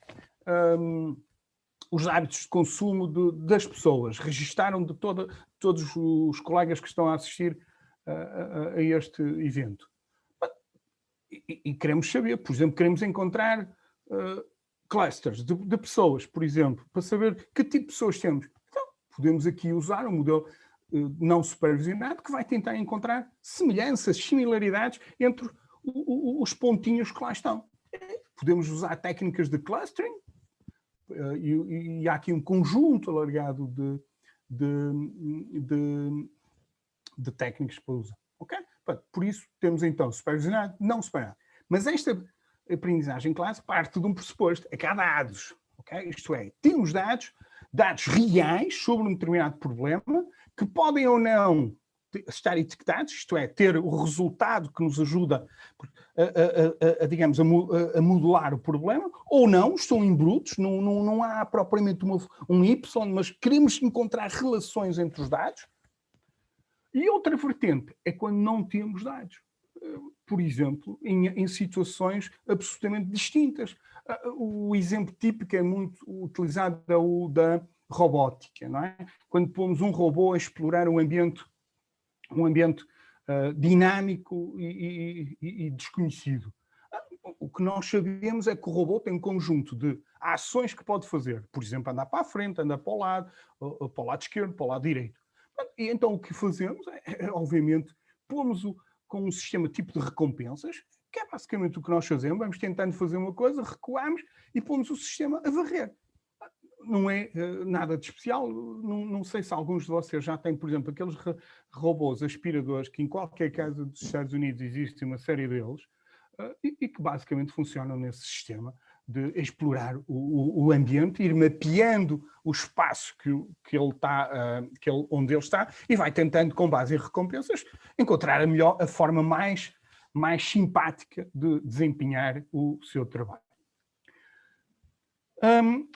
os hábitos de consumo das pessoas, registaram de todos os colegas que estão a assistir a este evento. E queremos saber, por exemplo, queremos encontrar clusters de pessoas, por exemplo, para saber que tipo de pessoas temos. Então, podemos aqui usar um modelo não supervisionado que vai tentar encontrar semelhanças, similaridades entre os pontinhos que lá estão. Podemos usar técnicas de clustering, e há aqui um conjunto alargado de técnicas para usar. Okay? Por isso, temos então supervisionado, não supervisionado. Mas esta aprendizagem classe parte de um pressuposto, é que há dados. Okay? Isto é, temos dados reais sobre um determinado problema que podem ou não estar etiquetados, isto é, ter o resultado que nos ajuda digamos, a modelar o problema, ou não, estão em brutos, não há propriamente um Y, mas queremos encontrar relações entre os dados. E outra vertente é quando não temos dados. Por exemplo, em situações absolutamente distintas. O exemplo típico é muito utilizado, é o da robótica, não é? Quando pomos um robô a explorar um ambiente dinâmico e desconhecido. O que nós sabemos é que o robô tem um conjunto de ações que pode fazer. Por exemplo, andar para a frente, andar para o lado esquerdo, para o lado direito. E então o que fazemos é obviamente, pomos-o com um sistema tipo de recompensas, que é basicamente o que nós fazemos. Vamos tentando fazer uma coisa, recuamos e pomos o sistema a varrer. Não é nada de especial. Não sei se alguns de vocês já têm, por exemplo, aqueles robôs aspiradores que em qualquer casa dos Estados Unidos existe uma série deles e que basicamente funcionam nesse sistema de explorar o ambiente, ir mapeando o espaço onde ele está e vai tentando, com base em recompensas, encontrar a forma mais simpática de desempenhar o seu trabalho.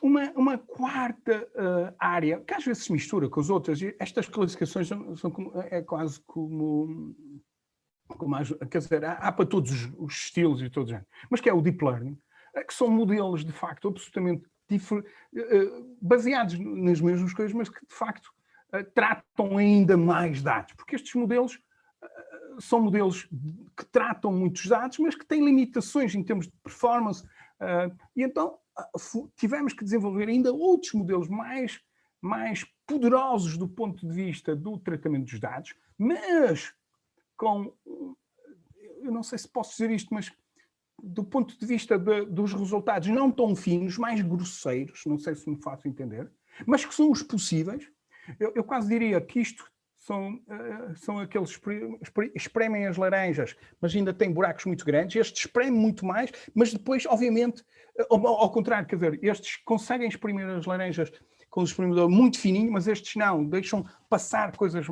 Uma quarta área, que às vezes se mistura com as outras, e estas classificações é quase como quer dizer, há para todos os estilos e todos os anos, mas que é o Deep Learning, que são modelos, de facto, absolutamente baseados nas mesmas coisas, mas que, de facto, tratam ainda mais dados, porque estes modelos são modelos que tratam muitos dados, mas que têm limitações em termos de performance, e então tivemos que desenvolver ainda outros modelos mais poderosos do ponto de vista do tratamento dos dados, mas eu não sei se posso dizer isto, mas do ponto de vista dos resultados não tão finos, mais grosseiros, não sei se me faço entender, mas que são os possíveis. Eu quase diria que isto são aqueles que espremem as laranjas, mas ainda têm buracos muito grandes. Estes espremem muito mais, mas depois, obviamente, ao contrário, quer dizer, estes conseguem exprimir as laranjas com o espremedor muito fininho, mas estes não, deixam passar coisas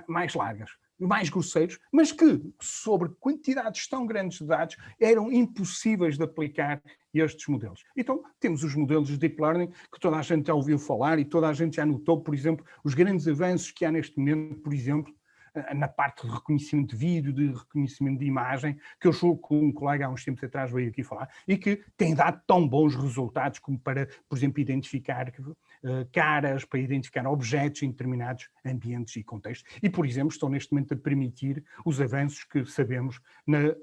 mais largas, mais grosseiros, mas que, sobre quantidades tão grandes de dados, eram impossíveis de aplicar estes modelos. Então, temos os modelos de Deep Learning, que toda a gente já ouviu falar e toda a gente já notou, por exemplo, os grandes avanços que há neste momento, por exemplo, na parte de reconhecimento de vídeo, de reconhecimento de imagem, que eu julgo que um colega há uns tempos atrás veio aqui falar, e que tem dado tão bons resultados como para, por exemplo, identificar caras, para identificar objetos em determinados ambientes e contextos. E, por exemplo, estão neste momento a permitir os avanços que sabemos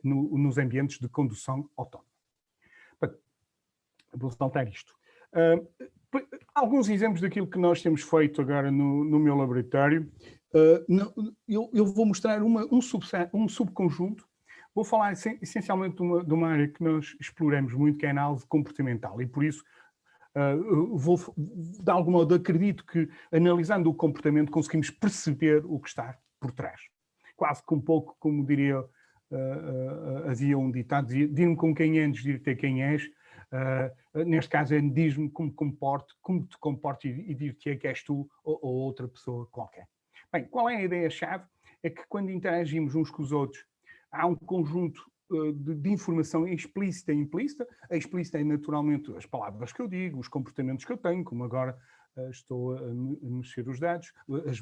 nos ambientes de condução autónoma. Vou saltar isto. Alguns exemplos daquilo que nós temos feito agora no meu laboratório. Eu vou mostrar um subconjunto. Vou falar essencialmente de uma área que nós exploramos muito, que é a análise comportamental, e por isso de algum modo acredito que, analisando o comportamento, conseguimos perceber o que está por trás. Quase que um pouco, como diria, havia um ditado, dir-me com quem andes, dir-te quem és. Neste caso é diz-me como te comporto e dir-te que és tu ou outra pessoa qualquer. Bem, qual é a ideia-chave? É que quando interagimos uns com os outros, há um conjunto de informação explícita e implícita. A explícita é naturalmente as palavras que eu digo, os comportamentos que eu tenho, como agora estou a mexer os dados, as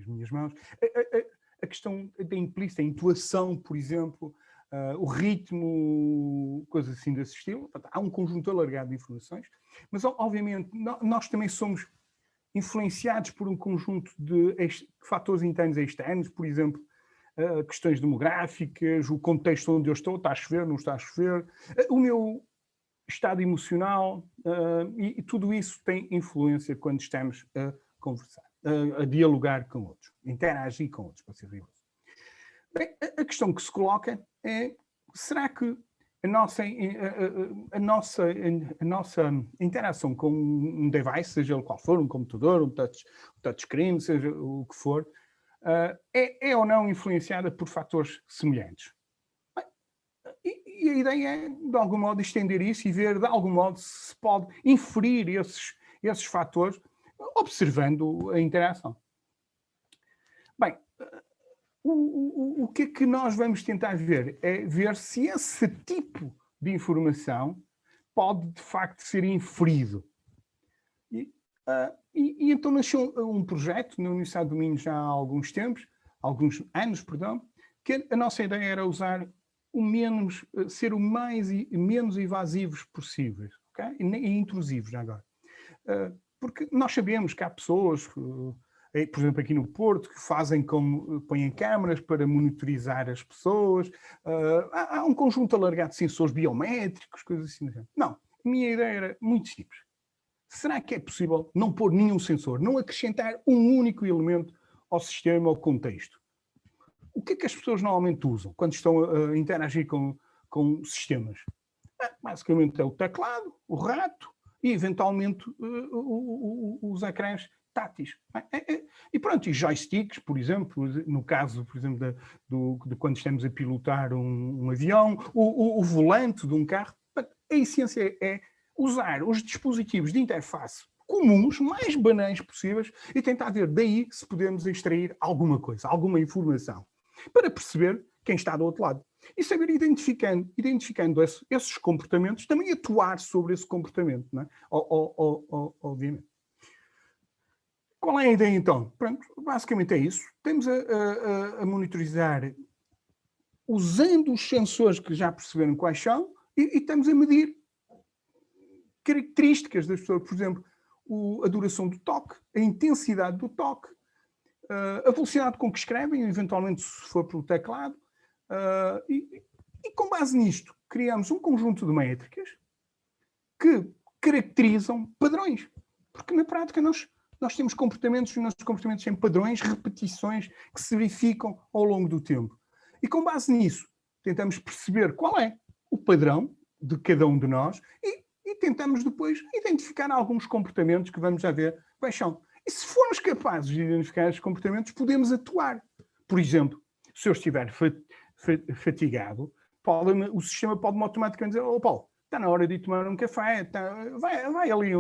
minhas mãos. A questão da implícita, a intuação, por exemplo, o ritmo, coisas assim desse estilo. Portanto, há um conjunto alargado de informações, mas obviamente nós também somos influenciados por um conjunto de fatores internos e externos, por exemplo, questões demográficas, o contexto onde eu estou, está a chover, não está a chover, o meu estado emocional, e tudo isso tem influência quando estamos a conversar, a dialogar com outros, interagir com outros, para ser rigoroso. Bem, a questão que se coloca é, será que a nossa interação com um device, seja ele qual for, um computador, um touchscreen, seja o que for, é ou não influenciada por fatores semelhantes? E a ideia é, de algum modo, estender isso e ver, de algum modo, se pode inferir esses fatores observando a interação. Bem, o que é que nós vamos tentar ver? É ver se esse tipo de informação pode, de facto, ser inferido. E então nasceu um projeto na Universidade do Minho já há alguns anos, que a nossa ideia era usar ser o menos invasivos possíveis, okay? E intrusivos já agora. Porque nós sabemos que há pessoas, por exemplo, aqui no Porto, que põem câmaras para monitorizar as pessoas. Há um conjunto alargado de sensores biométricos, coisas assim. Não, a minha ideia era muito simples. Será que é possível não pôr nenhum sensor, não acrescentar um único elemento ao sistema, ao contexto? O que é que as pessoas normalmente usam quando estão a interagir com sistemas? Basicamente é o teclado, o rato e, eventualmente, os ecrãs táteis. E pronto, e joysticks, por exemplo, no caso, por exemplo, de quando estamos a pilotar um avião, o volante de um carro. A essência é usar os dispositivos de interface comuns, mais banais possíveis, e tentar ver daí se podemos extrair alguma coisa, alguma informação, para perceber quem está do outro lado. E saber, identificando esses comportamentos, também atuar sobre esse comportamento, não é? Obviamente. Qual é a ideia, então? Pronto, basicamente é isso. Temos a monitorizar usando os sensores que já perceberam quais são e estamos a medir características das pessoas, por exemplo, a duração do toque, a intensidade do toque, a velocidade com que escrevem, eventualmente se for pelo teclado, e com base nisto criamos um conjunto de métricas que caracterizam padrões, porque na prática nós temos comportamentos, e os nossos comportamentos têm padrões, repetições que se verificam ao longo do tempo. E com base nisso tentamos perceber qual é o padrão de cada um de nós e tentamos depois identificar alguns comportamentos que vamos já ver quais são. E se formos capazes de identificar esses comportamentos, podemos atuar. Por exemplo, se eu estiver fatigado, o sistema pode-me automaticamente dizer: Paulo, está na hora de ir tomar um café, vai ali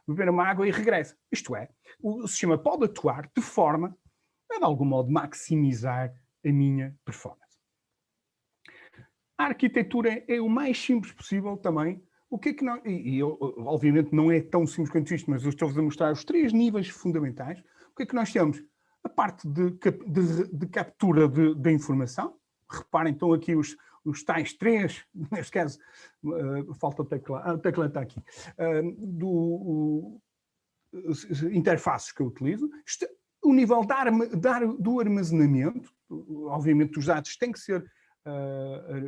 beber uma água e regressa. Isto é, o sistema pode atuar de forma a, de algum modo, maximizar a minha performance. A arquitetura é o mais simples possível também. O que é que nós, obviamente não é tão simples quanto isto, mas eu estou-vos a mostrar os 3 níveis fundamentais. O que é que nós temos? A parte de captura da informação. Reparem, então, aqui os tais 3, neste caso, falta o teclado, o teclado está aqui, interfaces que eu utilizo. O nível do armazenamento, obviamente os dados têm que ser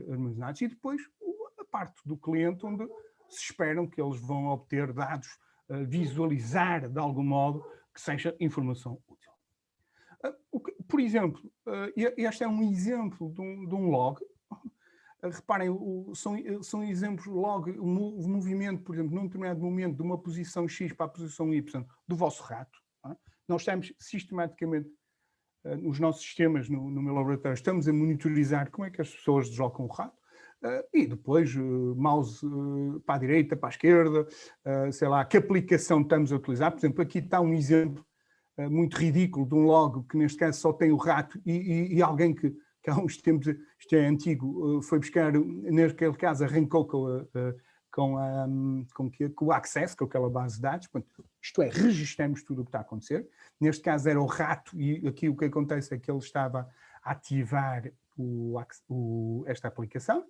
armazenados, e depois a parte do cliente, onde se esperam que eles vão obter dados, visualizar de algum modo que seja informação útil. Por exemplo, este é um exemplo de um log. Reparem, são exemplos log, o movimento, por exemplo, num determinado momento de uma posição X para a posição Y do vosso rato. Não é? Nós estamos sistematicamente, nos nossos sistemas, no meu laboratório, estamos a monitorizar como é que as pessoas deslocam o rato. E depois, mouse para a direita, para a esquerda, sei lá, que aplicação estamos a utilizar. Por exemplo, aqui está um exemplo muito ridículo de um log que, neste caso, só tem o rato e alguém que há uns tempos, isto é antigo, foi buscar, naquele caso, arrancou com o Access, com aquela base de dados. Portanto, isto é, registramos tudo o que está a acontecer. Neste caso era o rato, e aqui o que acontece é que ele estava a ativar esta aplicação.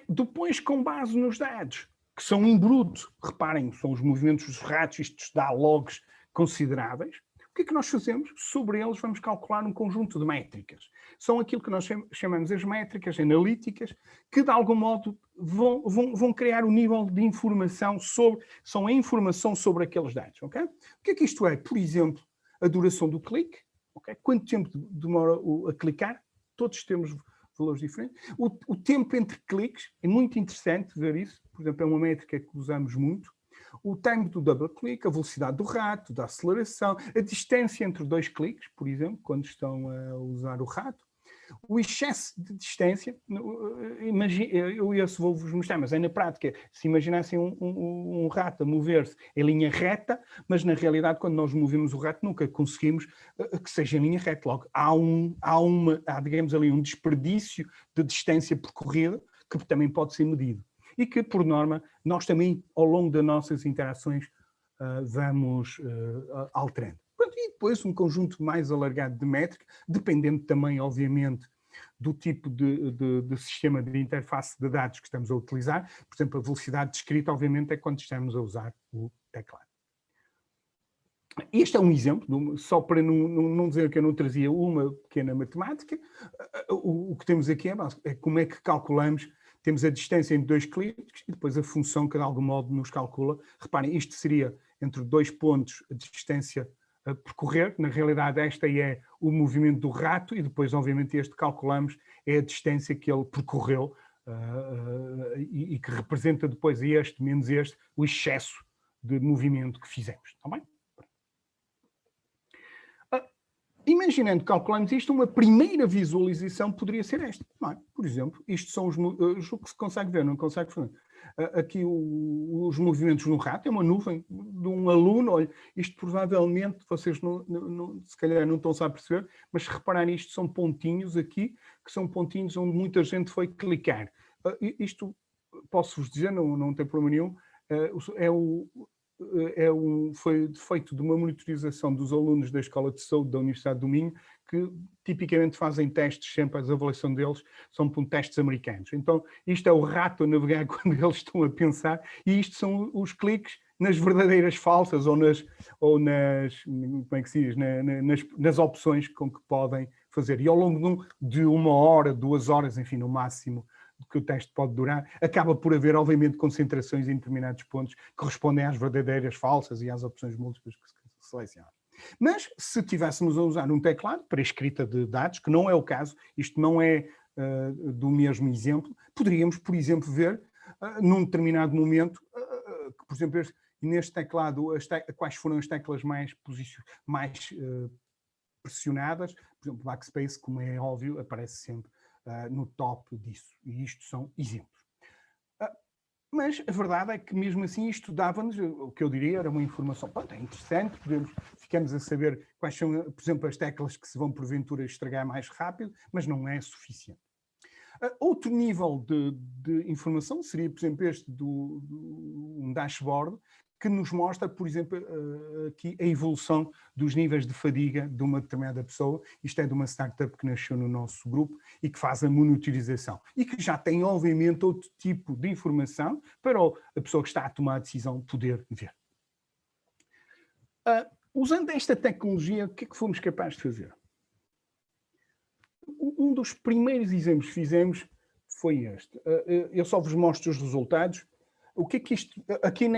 Depois, com base nos dados, que são em bruto, reparem, são os movimentos dos ratos, isto dá logs consideráveis. O que é que nós fazemos? Sobre eles vamos calcular um conjunto de métricas. São aquilo que nós chamamos as métricas analíticas, que de algum modo vão criar um nível de informação são a informação sobre aqueles dados. Okay? O que é que isto é? Por exemplo, a duração do clique, okay? Quanto tempo demora a clicar, todos temos valores diferentes. O tempo entre cliques, é muito interessante ver isso, por exemplo, é uma métrica que usamos muito. O time do double click, a velocidade do rato, da aceleração, a distância entre dois cliques, por exemplo, quando estão a usar o rato. O excesso de distância, eu vou-vos mostrar, mas é na prática. Se imaginassem um rato a mover-se em linha reta, mas na realidade, quando nós movemos o rato, nunca conseguimos que seja em linha reta. Logo, há digamos ali, um desperdício de distância percorrida que também pode ser medido. E que, por norma, nós também, ao longo das nossas interações, vamos alterando. E depois um conjunto mais alargado de métricas, dependendo também, obviamente, do tipo de sistema de interface de dados que estamos a utilizar. Por exemplo, a velocidade de escrita, obviamente, é quando estamos a usar o teclado. Este é um exemplo, só para não dizer que eu não trazia uma pequena matemática. O que temos aqui é como é que calculamos. Temos a distância entre dois cliques e depois a função que de algum modo nos calcula. Reparem, isto seria entre dois pontos a distância a percorrer. Na realidade, esta é o movimento do rato e depois, obviamente, este que calculamos é a distância que ele percorreu e que representa depois este menos este, o excesso de movimento que fizemos. Está bem? Imaginando que calculamos isto, uma primeira visualização poderia ser esta. Não é? Por exemplo, isto são o que se consegue ver, não consegue ver. Aqui os movimentos no rato, é uma nuvem de um aluno. Olha, isto provavelmente, vocês se calhar não estão a perceber, mas se repararem, isto são pontinhos aqui, que são pontinhos onde muita gente foi clicar. Isto, posso-vos dizer, não tem problema nenhum, foi feito de uma monitorização dos alunos da Escola de Saúde da Universidade do Minho, que tipicamente fazem testes, sempre a avaliação deles são por testes americanos. Então, isto é o rato a navegar quando eles estão a pensar, e isto são os cliques nas verdadeiras falsas ou nas como é que se diz, nas opções com que podem fazer. E ao longo de 1 hora, 2 horas, enfim, no máximo, que o teste pode durar, acaba por haver, obviamente, concentrações em determinados pontos que correspondem às verdadeiras falsas e às opções múltiplas que se selecionam. Mas, se tivéssemos a usar um teclado para escrita de dados, que não é o caso, isto não é do mesmo exemplo, poderíamos, por exemplo, ver, num determinado momento, que, por exemplo, neste teclado, quais foram as teclas mais pressionadas. Por exemplo, o backspace, como é óbvio, aparece sempre no top disso. E isto são exemplos. Mas a verdade é que mesmo assim isto dava-nos, o que eu diria, era uma informação, pronto, é interessante, ficamos a saber quais são, por exemplo, as teclas que se vão porventura estragar mais rápido, mas não é suficiente. Outro nível de informação seria, por exemplo, este um dashboard, que nos mostra, por exemplo, aqui a evolução dos níveis de fadiga de uma determinada pessoa. Isto é de uma startup que nasceu no nosso grupo e que faz a monitorização. E que já tem, obviamente, outro tipo de informação para a pessoa que está a tomar a decisão poder ver. Usando esta tecnologia, o que é que fomos capazes de fazer? Um dos primeiros exemplos que fizemos foi este. Eu só vos mostro os resultados. O que é que isto... Aqui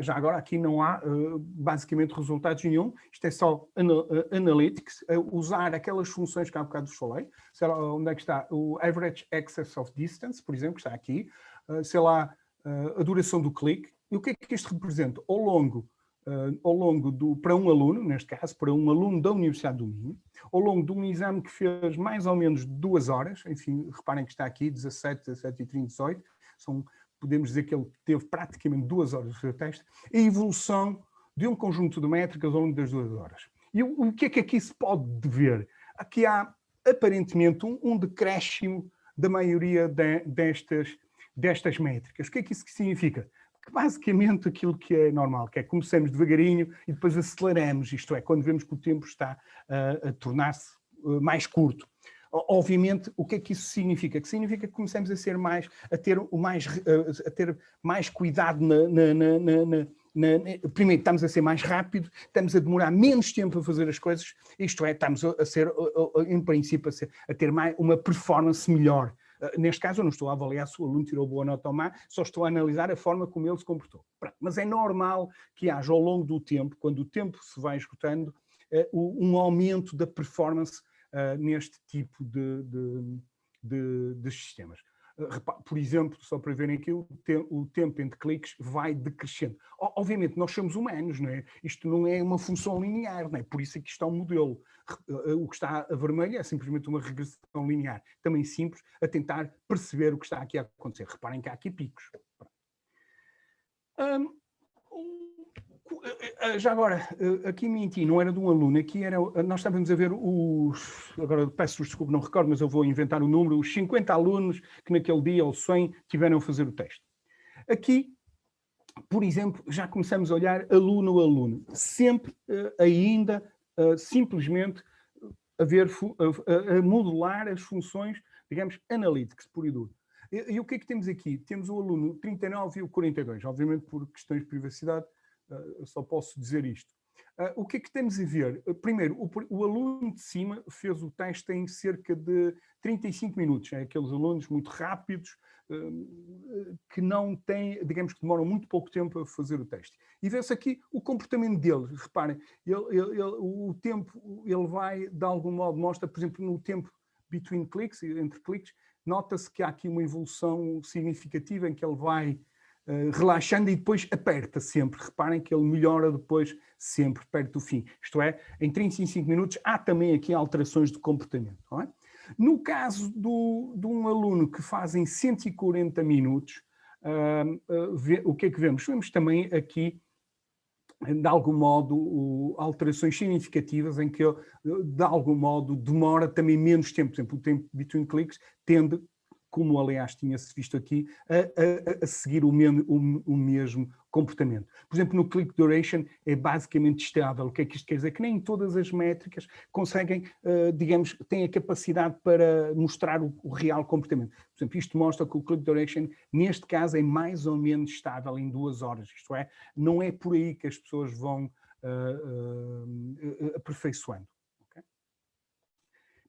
já agora aqui não há basicamente resultados nenhum. Isto é só Analytics. Usar aquelas funções que há bocado vos falei. Sei lá onde é que está o Average Access of Distance, por exemplo, que está aqui. Sei lá a duração do clique. E o que é que isto representa? Ao longo para um aluno, neste caso, para um aluno da Universidade do Minho, ao longo de um exame que fez mais ou menos 2 horas, enfim, reparem que está aqui, 17 e 30, 18, podemos dizer que ele teve praticamente 2 horas de seu teste, a evolução de um conjunto de métricas ao longo das 2 horas. E o que é que aqui se pode ver? Aqui há, aparentemente, um decréscimo da maioria destas métricas. O que é que isso significa? Que basicamente aquilo que é normal, que é começamos devagarinho e depois aceleramos, isto é, quando vemos que o tempo está a tornar-se mais curto. Obviamente, o que é que isso significa? Que significa que começamos a ser a ter mais cuidado primeiro, estamos a ser mais rápido, estamos a demorar menos tempo a fazer as coisas, isto é, estamos em princípio, a ter uma performance melhor. Neste caso, eu não estou a avaliar se o aluno tirou boa nota ou má, só estou a analisar a forma como ele se comportou. Mas é normal que haja, ao longo do tempo, quando o tempo se vai esgotando, um aumento da performance neste tipo de sistemas. Por exemplo, só para verem aqui, o tempo entre cliques vai decrescendo. Obviamente, nós somos humanos, não é? Isto não é uma função linear, não é? Por isso é que isto é um modelo. O que está a vermelho é simplesmente uma regressão linear, também simples, a tentar perceber o que está aqui a acontecer. Reparem que há aqui picos. Já agora, aqui menti, não era de um aluno, aqui era, nós estávamos a ver agora peço-vos desculpa, não recordo, mas eu vou inventar o número, os 50 alunos que naquele dia, ou 100, tiveram a fazer o teste. Aqui, por exemplo, já começamos a olhar aluno a aluno, sempre ainda simplesmente a modelar as funções, digamos, analytics, puro e duro. E o que é que temos aqui? Temos o aluno 39 e o 42, obviamente por questões de privacidade, eu só posso dizer isto. O que é que temos a ver? Primeiro, o aluno de cima fez o teste em cerca de 35 minutos. É aqueles alunos muito rápidos, que não têm, digamos que demoram muito pouco tempo a fazer o teste. E vê-se aqui o comportamento deles. Reparem, o tempo, ele vai, de algum modo, mostra, por exemplo, no tempo between clicks, entre cliques, nota-se que há aqui uma evolução significativa em que ele vai relaxando e depois aperta sempre. Reparem que ele melhora depois sempre perto do fim. Isto é, em 35 minutos há também aqui alterações de comportamento. Não é? No caso de um aluno que faz em 140 minutos, o que é que vemos? Vemos também aqui, de algum modo, alterações significativas em que ele, de algum modo, demora também menos tempo. Por exemplo, o tempo between clicks tende, como aliás tinha-se visto aqui, a seguir o mesmo comportamento. Por exemplo, no click duration é basicamente estável. O que é que isto quer dizer? Que nem todas as métricas conseguem, digamos, têm a capacidade para mostrar o real comportamento. Por exemplo, isto mostra que o click duration, neste caso, é mais ou menos estável em 2 horas. Isto é, não é por aí que as pessoas vão aperfeiçoando.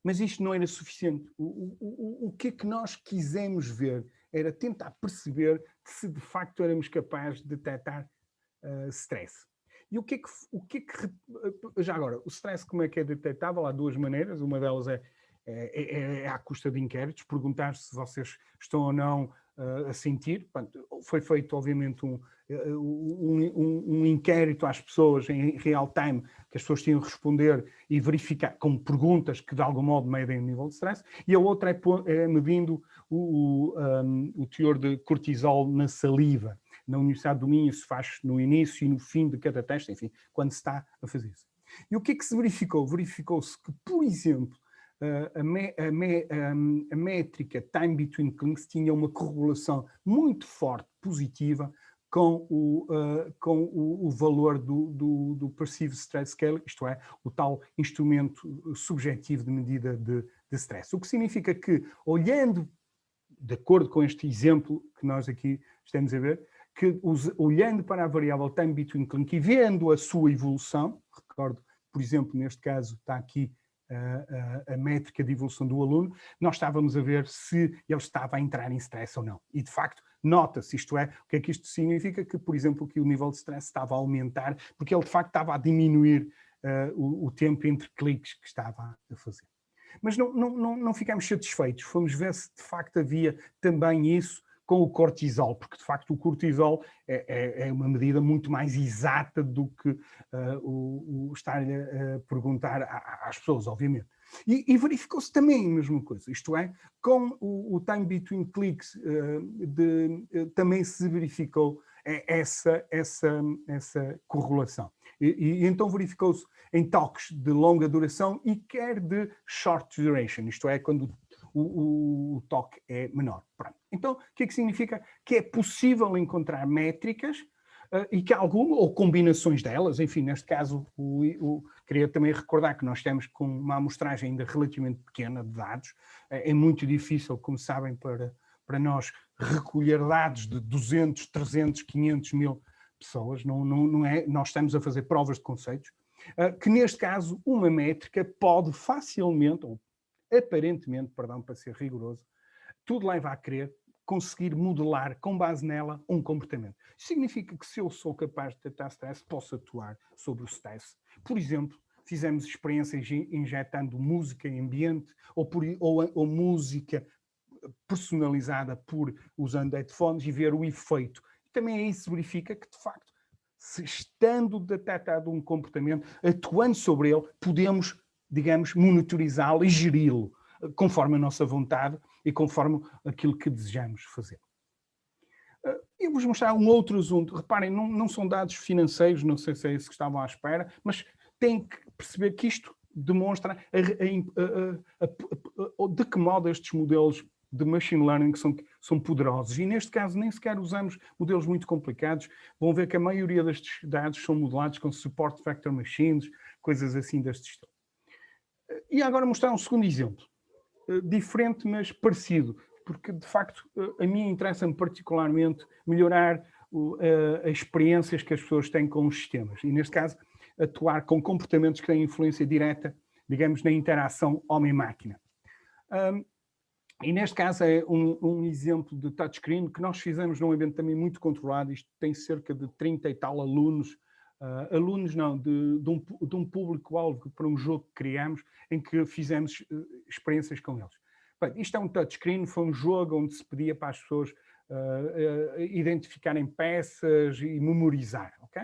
Mas isto não era suficiente. O que é que nós quisemos ver era tentar perceber se de facto éramos capazes de detectar stress. E o que é que já agora, o stress como é que é detectável? Há 2 maneiras. Uma delas é à custa de inquéritos, perguntar se vocês estão ou não a sentir. Foi feito, obviamente, um inquérito às pessoas em real time, que as pessoas tinham que responder e verificar com perguntas que de algum modo medem o nível de stress, e a outra é medindo o teor de cortisol na saliva. Na Universidade do Minho se faz no início e no fim de cada teste, enfim, quando se está a fazer isso. E o que é que se verificou? Verificou-se que, por exemplo, a métrica time between clicks tinha uma correlação muito forte, positiva, com o valor do Perceived Stress Scale, isto é, o tal instrumento subjetivo de medida de stress. O que significa que, olhando, de acordo com este exemplo que nós aqui estamos a ver, que olhando para a variável time between clicks e vendo a sua evolução, recordo, por exemplo, neste caso está aqui a métrica de evolução do aluno, nós estávamos a ver se ele estava a entrar em stress ou não. E, de facto, nota-se, isto é, o que é que isto significa? Que, por exemplo, que o nível de stress estava a aumentar, porque ele, de facto, estava a diminuir o tempo entre cliques que estava a fazer. Mas não ficámos satisfeitos, fomos ver se, de facto, havia também isso com o cortisol, porque de facto o cortisol é uma medida muito mais exata do que o estar a perguntar às pessoas, obviamente. E verificou-se também a mesma coisa, isto é, com o time between clicks também se verificou essa correlação. E então verificou-se em toques de longa duração e quer de short duration, isto é, quando o toque é menor. Pronto. Então, o que é que significa? Que é possível encontrar métricas e que alguma, ou combinações delas, enfim, neste caso, Queria também recordar que nós estamos com uma amostragem ainda relativamente pequena de dados. É muito difícil, como sabem, para nós recolher dados de 200, 300, 500 mil pessoas. Não é, nós estamos a fazer provas de conceitos, que neste caso uma métrica pode facilmente, ou aparentemente, perdão, para ser rigoroso, tudo leva a crer, conseguir modelar com base nela um comportamento. Isso significa que se eu sou capaz de detectar stress, posso atuar sobre o stress. Por exemplo, fizemos experiências injetando música em ambiente ou música personalizada usando headphones e ver o efeito. Também aí se verifica que, de facto, se estando detectado um comportamento, atuando sobre ele, podemos, digamos, monitorizá-lo e geri-lo conforme a nossa vontade e conforme aquilo que desejamos fazer. Eu vou-vos mostrar um outro assunto. Reparem, não são dados financeiros, não sei se é isso que estavam à espera, mas têm que perceber que isto demonstra de que modo estes modelos de machine learning são poderosos. E neste caso nem sequer usamos modelos muito complicados. Vão ver que a maioria destes dados são modelados com support vector machines, coisas assim deste estilo. E agora mostrar um segundo exemplo. Diferente, mas parecido, porque de facto a mim interessa-me particularmente melhorar as experiências que as pessoas têm com os sistemas e neste caso atuar com comportamentos que têm influência direta, digamos, na interação homem-máquina. E neste caso é um exemplo de touchscreen que nós fizemos num evento também muito controlado. Isto tem cerca de 30 e tal alunos, de um público-alvo para um jogo que criamos, em que fizemos experiências com eles. Bem, isto é um touchscreen, foi um jogo onde se pedia para as pessoas identificarem peças e memorizar, ok?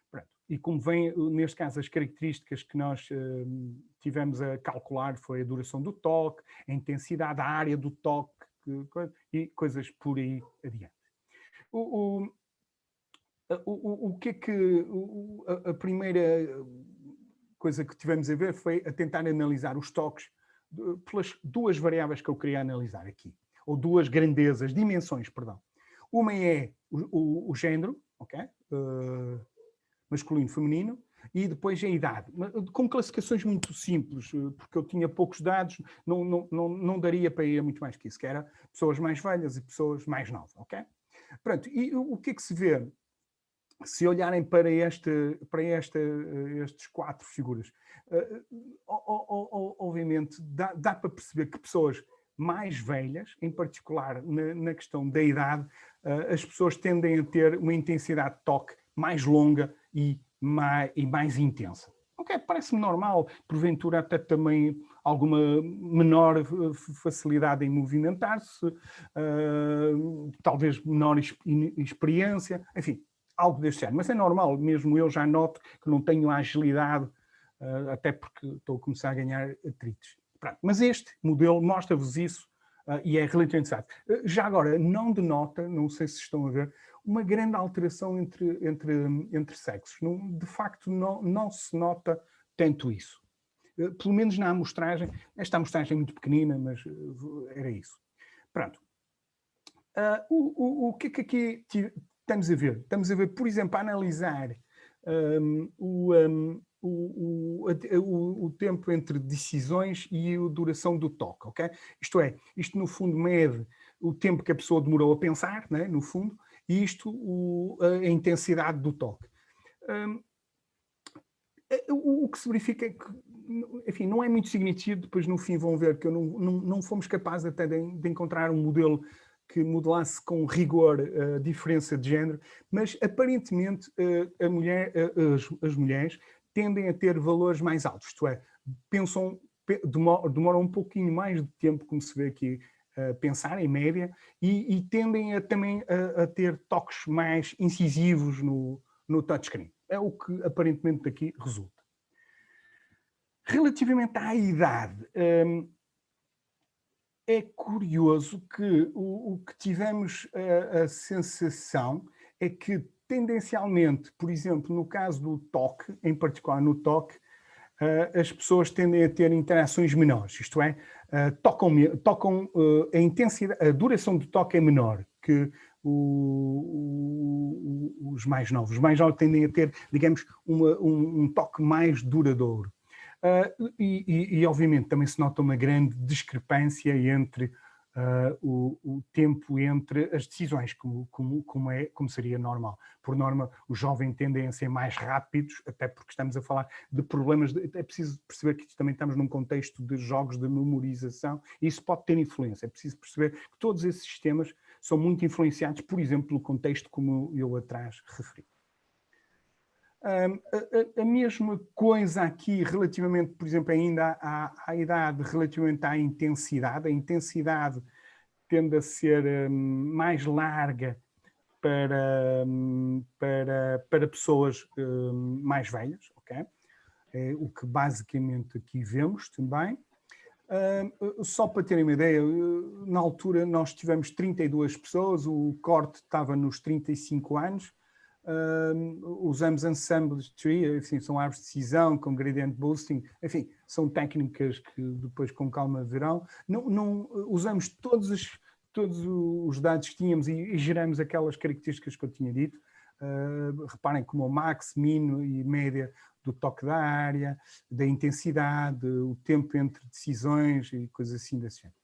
Pronto. E como vem, neste caso, as características que nós tivemos a calcular foi a duração do toque, a intensidade, a área do toque e coisas por aí adiante. O que é que a primeira coisa que tivemos a ver foi a tentar analisar os toques pelas duas variáveis que eu queria analisar aqui, ou duas grandezas, dimensões, perdão. Uma é o género, ok? Masculino, feminino, e depois a idade, com classificações muito simples, porque eu tinha poucos dados, não daria para ir muito mais que isso, que era pessoas mais velhas e pessoas mais novas, ok? Pronto, e o que é que se vê? Se olharem para estas quatro figuras, obviamente dá para perceber que pessoas mais velhas, em particular na questão da idade, as pessoas tendem a ter uma intensidade de toque mais longa e mais intensa. Ok, parece-me normal, porventura até também alguma menor facilidade em movimentar-se, talvez menor experiência, enfim, algo deste género. Mas é normal, mesmo eu já noto que não tenho a agilidade, até porque estou a começar a ganhar atritos. Pronto, mas este modelo mostra-vos isso e é relativamente fácil. Já agora, não denota, não sei se estão a ver, uma grande alteração entre sexos. De facto, não se nota tanto isso. Pelo menos na amostragem. Esta amostragem é muito pequenina, mas era isso. Pronto. O que é que aqui estamos a ver? Estamos a ver, por exemplo, a analisar o tempo entre decisões e a duração do toque, ok? Isto é, isto no fundo mede o tempo que a pessoa demorou a pensar, né, no fundo, e isto a intensidade do toque. O que se verifica é que, enfim, não é muito significativo, depois no fim vão ver que não fomos capazes até de encontrar um modelo que modelasse com rigor a diferença de género, mas aparentemente as mulheres tendem a ter valores mais altos, isto é, demoram um pouquinho mais de tempo, como se vê aqui, a pensar em média, e tendem também a ter toques mais incisivos no touchscreen. É o que aparentemente daqui resulta. Relativamente à idade, é curioso que o que tivemos a sensação é que, tendencialmente, por exemplo, no caso do toque, em particular no toque, as pessoas tendem a ter interações menores, isto é, tocam a intensidade, a duração do toque é menor, que os mais novos. Os mais novos tendem a ter, digamos, um toque mais duradouro. E obviamente também se nota uma grande discrepância entre o tempo entre as decisões, como seria normal. Por norma, os jovens tendem a ser mais rápidos, até porque estamos a falar de problemas, é preciso perceber que também estamos num contexto de jogos de memorização, e isso pode ter influência. É preciso perceber que todos esses sistemas são muito influenciados, por exemplo, pelo contexto como eu atrás referi. A mesma coisa aqui relativamente, por exemplo, ainda à idade, relativamente à intensidade. A intensidade tende a ser mais larga para pessoas mais velhas, ok? É o que basicamente aqui vemos também. Só para terem uma ideia, na altura nós tivemos 32 pessoas, o corte estava nos 35 anos, usamos Ensemble Tree, enfim, são árvores de decisão com gradient boosting, enfim, são técnicas que depois com calma verão. Não usamos todos os dados que tínhamos e geramos aquelas características que eu tinha dito. Reparem como o max, min e média do toque da área, da intensidade, o tempo entre decisões e coisas assim desse género.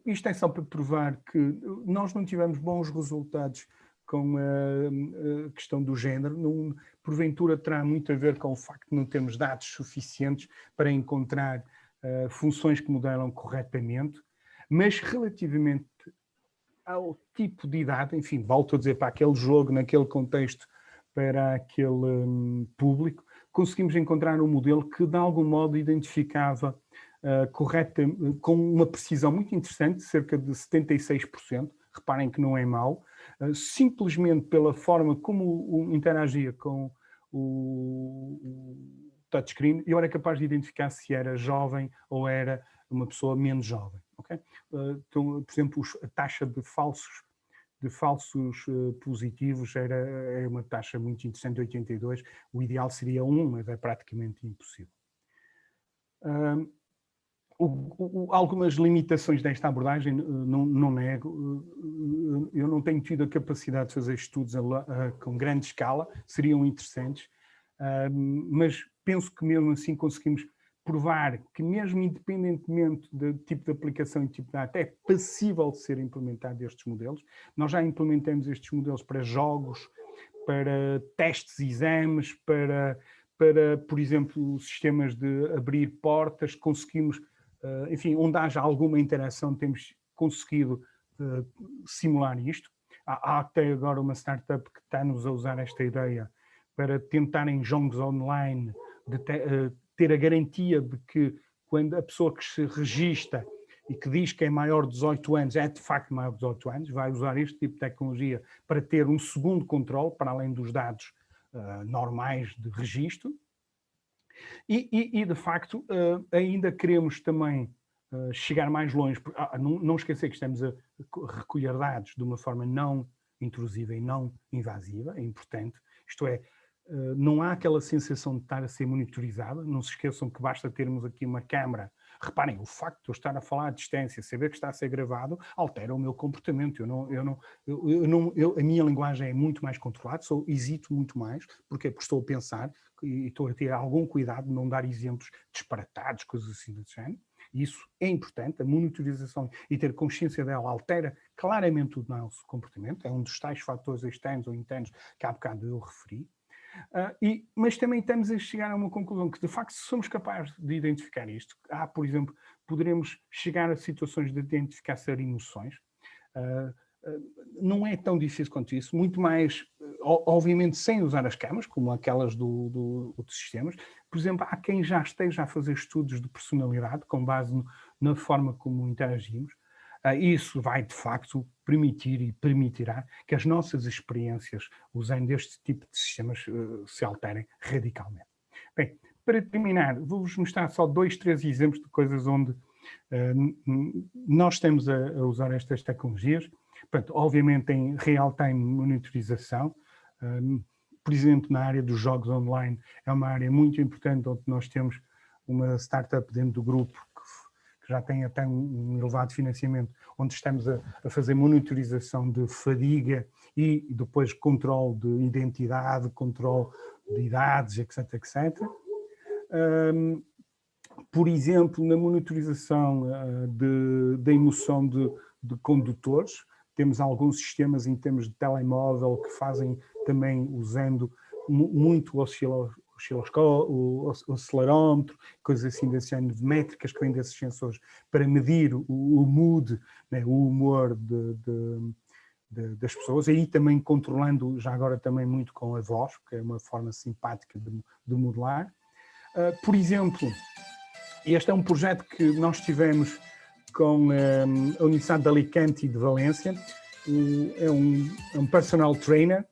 Isto é só para provar que nós não tivemos bons resultados com a questão do género. Porventura terá muito a ver com o facto de não termos dados suficientes para encontrar funções que modelam corretamente, mas relativamente ao tipo de idade, enfim, volto a dizer, para aquele jogo, naquele contexto, para aquele público, conseguimos encontrar um modelo que de algum modo identificava correta, com uma precisão muito interessante, cerca de 76%, reparem que não é mau, simplesmente pela forma como interagia com o touchscreen, eu era capaz de identificar se era jovem ou era uma pessoa menos jovem. Okay? Então, por exemplo, a taxa de falsos positivos é uma taxa muito interessante, 82, o ideal seria 1, mas é praticamente impossível. Algumas limitações desta abordagem, não nego, eu não tenho tido a capacidade de fazer estudos com grande escala, seriam interessantes, mas penso que mesmo assim conseguimos provar que mesmo independentemente do tipo de aplicação e tipo de data, é possível de ser implementado estes modelos. Nós já implementamos estes modelos para jogos, para testes e exames, para, por exemplo, sistemas de abrir portas, conseguimos, enfim, onde haja alguma interação, temos conseguido simular isto. Há até agora uma startup que está-nos a usar esta ideia para tentar em jogos online ter a garantia de que quando a pessoa que se registra e que diz que é maior de 18 anos, é de facto maior de 18 anos, vai usar este tipo de tecnologia para ter um segundo controle, para além dos dados normais de registro. E de facto, ainda queremos também chegar mais longe, não esquecer que estamos a recolher dados de uma forma não intrusiva e não invasiva, é importante, isto é, não há aquela sensação de estar a ser monitorizada, não se esqueçam que basta termos aqui uma câmara. Reparem, o facto de eu estar a falar à distância, saber que está a ser gravado, altera o meu comportamento. A minha linguagem é muito mais controlada, hesito muito mais, porque estou a pensar e estou a ter algum cuidado de não dar exemplos disparatados, coisas assim do género. Isso é importante, a monitorização e ter consciência dela altera claramente o nosso comportamento, é um dos tais fatores externos ou internos que há bocado eu referi. Mas também estamos a chegar a uma conclusão que, de facto, se somos capazes de identificar isto, por exemplo, poderemos chegar a situações de identificar emoções. Não é tão difícil quanto isso, muito mais, obviamente, sem usar as câmaras, como aquelas dos sistemas. Por exemplo, há quem já esteja a fazer estudos de personalidade com base na forma como interagimos. Isso vai, de facto, permitir e permitirá que as nossas experiências usando este tipo de sistemas se alterem radicalmente. Bem, para terminar, vou-vos mostrar só 2, 3 exemplos de coisas onde nós estamos a usar estas tecnologias. Portanto, obviamente em real-time monitorização, por exemplo, na área dos jogos online, é uma área muito importante onde nós temos uma startup dentro do grupo que já tem até um elevado financiamento, onde estamos a fazer monitorização de fadiga e depois controle de identidade, controle de idades, etc, etc. Por exemplo, na monitorização da emoção de condutores, temos alguns sistemas em termos de telemóvel que fazem também usando muito o acelerómetro, coisas assim desse género, de métricas que vêm desses sensores para medir o mood, né, o humor das pessoas, aí também controlando já agora também muito com a voz, que é uma forma simpática de modelar. Por exemplo, este é um projeto que nós tivemos com a Universidade de Alicante e de Valência. É um personal trainer.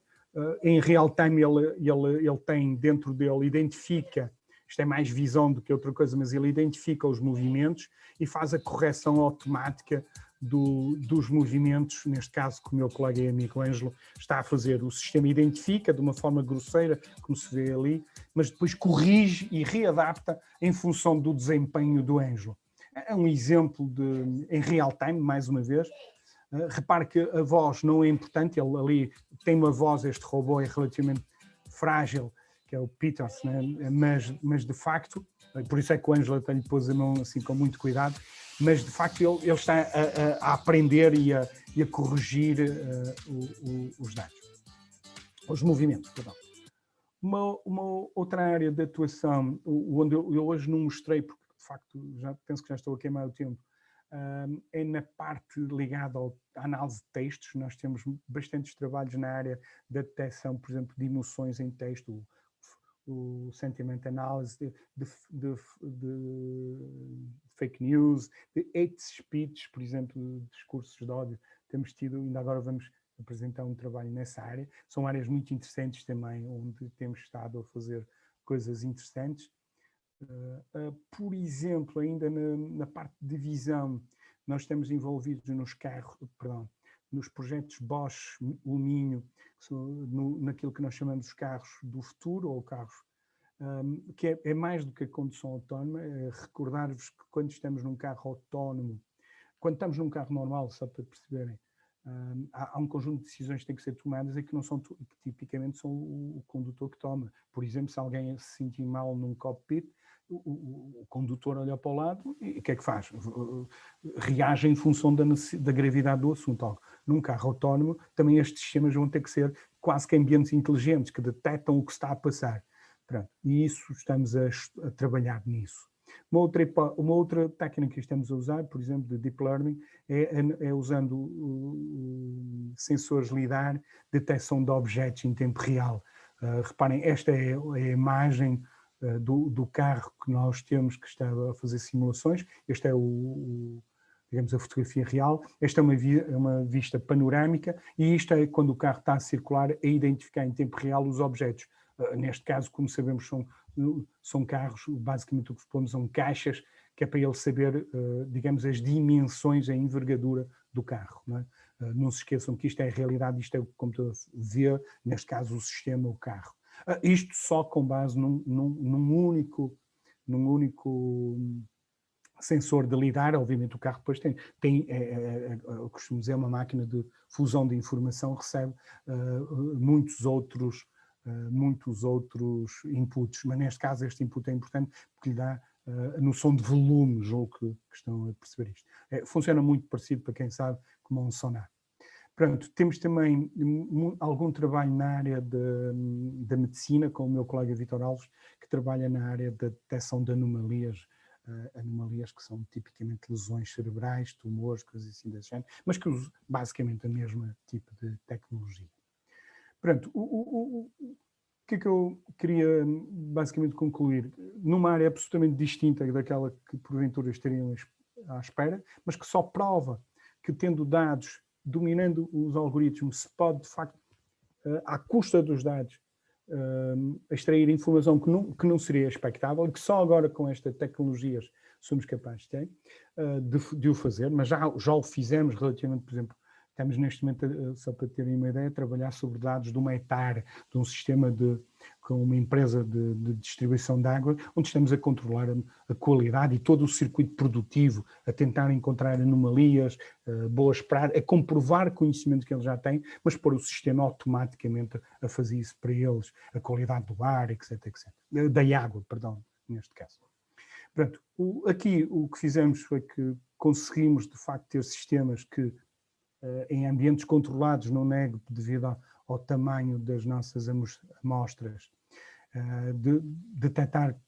Em real time ele tem dentro dele, identifica, isto é mais visão do que outra coisa, mas ele identifica os movimentos e faz a correção automática dos movimentos, neste caso que o meu colega e amigo Ângelo está a fazer. O sistema identifica de uma forma grosseira, como se vê ali, mas depois corrige e readapta em função do desempenho do Ângelo. É um exemplo em real time, mais uma vez. Repare que a voz não é importante, ele ali tem uma voz, este robô é relativamente frágil, que é o Peters, né? mas de facto, por isso é que o Ângelo até lhe pôs a mão assim com muito cuidado, mas de facto ele está a aprender e a corrigir os dados, os movimentos, perdão. Uma outra área de atuação, onde eu hoje não mostrei, porque de facto penso que já estou a queimar o tempo, é na parte ligada à análise de textos. Nós temos bastantes trabalhos na área da detecção, por exemplo, de emoções em texto, o sentiment analysis, de fake news, de hate speech, por exemplo, discursos de ódio. Temos tido, ainda agora vamos apresentar um trabalho nessa área. São áreas muito interessantes também, onde temos estado a fazer coisas interessantes. Por exemplo, ainda na parte de visão, nós estamos envolvidos nos projetos Bosch, o Minho, naquilo que nós chamamos de carros do futuro, ou carros que é mais do que a condução autónoma. Recordar-vos que quando estamos num carro autónomo, quando estamos num carro normal, só para perceberem, há um conjunto de decisões que têm que ser tomadas e que não são, que tipicamente são o condutor que toma. Por exemplo, se alguém se sentir mal num cockpit, o condutor olha para o lado e o que é que faz? Reage em função da gravidade do assunto. Num carro autónomo, também estes sistemas vão ter que ser quase que ambientes inteligentes, que detectam o que está a passar. Pronto. E isso estamos a trabalhar nisso. Uma outra técnica que estamos a usar, por exemplo, de Deep Learning, é usando sensores LIDAR, detecção de objetos em tempo real. Reparem, esta é a imagem do carro que nós temos, que está a fazer simulações. Este é digamos, a fotografia real. Esta é uma vista panorâmica e isto é quando o carro está a circular, a identificar em tempo real os objetos. Neste caso, como sabemos, são carros, basicamente o que pomos são caixas, que é para ele saber, digamos, as dimensões, a envergadura do carro. Não é? Não se esqueçam que isto é a realidade, isto é o que o computador vê, neste caso o sistema, o carro. Isto só com base num único sensor de lidar. Obviamente o carro depois tem eu costumo dizer, uma máquina de fusão de informação, recebe muitos outros inputs, mas neste caso este input é importante porque lhe dá a noção de volume, julgo que estão a perceber isto. Funciona muito parecido, para quem sabe, como um sonar. Pronto, temos também algum trabalho na área da medicina, com o meu colega Vítor Alves, que trabalha na área da detecção de anomalias que são tipicamente lesões cerebrais, tumores, coisas assim desse género, mas que usam basicamente o mesmo tipo de tecnologia. Pronto, o que é que eu queria basicamente concluir? Numa área absolutamente distinta daquela que porventura estariam à espera, mas que só prova que, tendo dados, dominando os algoritmos, se pode de facto, à custa dos dados, extrair informação que não seria expectável e que só agora com estas tecnologias somos capazes de o fazer, mas já o fizemos relativamente, por exemplo, estamos neste momento, só para terem uma ideia, a trabalhar sobre dados de uma hectare, de um sistema com uma empresa de distribuição de água, onde estamos a controlar a qualidade e todo o circuito produtivo, a tentar encontrar anomalias, boas práticas, a comprovar conhecimento que eles já têm, mas pôr o sistema automaticamente a fazer isso para eles, a qualidade do ar, etc, etc. Da água, perdão, neste caso. Portanto, aqui o que fizemos foi que conseguimos, de facto, ter sistemas que, em ambientes controlados, não nego, devido ao tamanho das nossas amostras, de detectar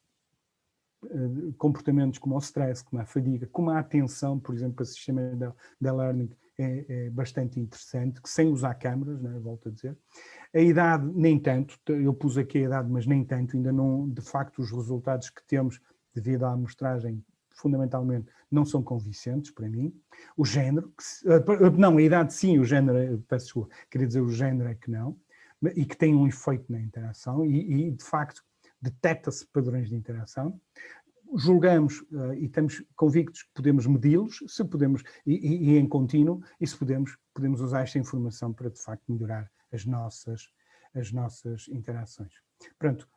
comportamentos como o stress, como a fadiga, como a atenção, por exemplo, o sistema de learning é bastante interessante, que sem usar câmaras, né, volto a dizer. A idade, nem tanto, eu pus aqui a idade, mas nem tanto, ainda não, de facto, os resultados que temos devido à amostragem, fundamentalmente, não são convincentes para mim. O género, não, a idade sim, o género, peço desculpa, queria dizer o género é que não, e que tem um efeito na interação e de facto, detecta-se padrões de interação. Julgamos e estamos convictos que podemos medi-los, se podemos, e em contínuo, e se podemos usar esta informação para, de facto, melhorar as nossas interações. Pronto,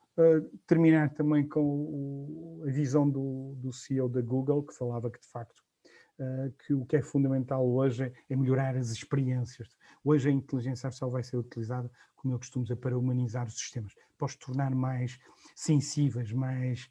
terminar também com a visão do CEO da Google, que falava que, de facto, que o que é fundamental hoje é melhorar as experiências. Hoje a inteligência artificial vai ser utilizada, como eu costumo dizer, para humanizar os sistemas, para os tornar mais sensíveis, mais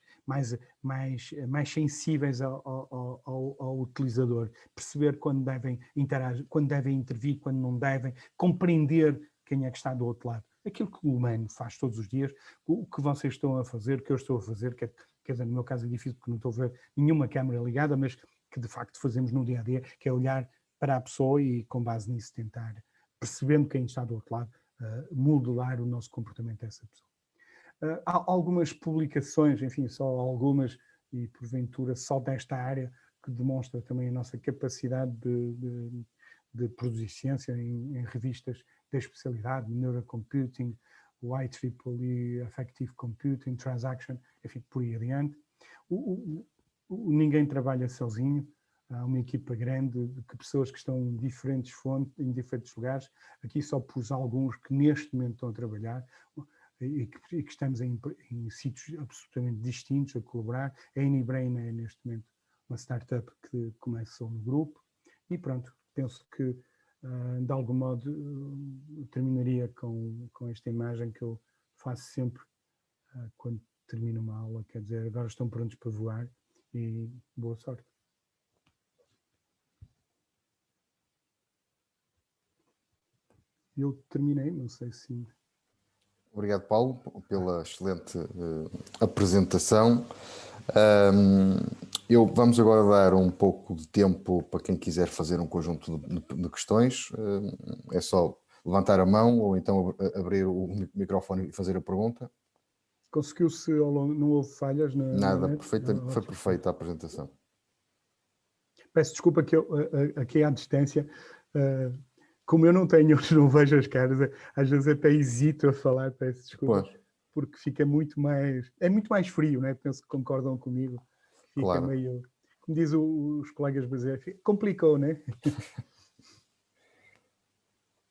sensíveis ao utilizador, perceber quando devem interagir, quando devem intervir, quando não devem, compreender quem é que está do outro lado. Aquilo que o humano faz todos os dias, o que vocês estão a fazer, o que eu estou a fazer, quer dizer, no meu caso é difícil porque não estou a ver nenhuma câmara ligada, mas que de facto fazemos no dia a dia, que é olhar para a pessoa e com base nisso tentar, percebendo quem está do outro lado, modular o nosso comportamento a essa pessoa. Há algumas publicações, enfim, só algumas, e porventura só desta área, que demonstra também a nossa capacidade de produzir ciência em revistas da especialidade, Neurocomputing, IEEE, Affective Computing, Transaction, enfim, por aí adiante. Ninguém trabalha sozinho, há uma equipa grande de pessoas que estão em diferentes fontes, em diferentes lugares. Aqui só pus alguns que neste momento estão a trabalhar e que estamos em sítios absolutamente distintos a colaborar. A Anybrain é neste momento uma startup que começou no grupo e pronto, penso que de algum modo terminaria com esta imagem que eu faço sempre quando termino uma aula, quer dizer, agora estão prontos para voar e boa sorte. Eu terminei, não sei se... Obrigado, Paulo, pela excelente apresentação. Vamos agora dar um pouco de tempo para quem quiser fazer um conjunto de questões. É só levantar a mão ou então abrir o microfone e fazer a pergunta. Conseguiu-se, não houve falhas? Nada, foi perfeita a apresentação. Peço desculpa que eu, aqui à distância, como eu não vejo as caras, às vezes até hesito a falar, peço desculpa, pois. Porque fica muito mais frio, né? Penso que concordam comigo. Fica claro. Meio, como diz os colegas brasileiros, complicou, né? Não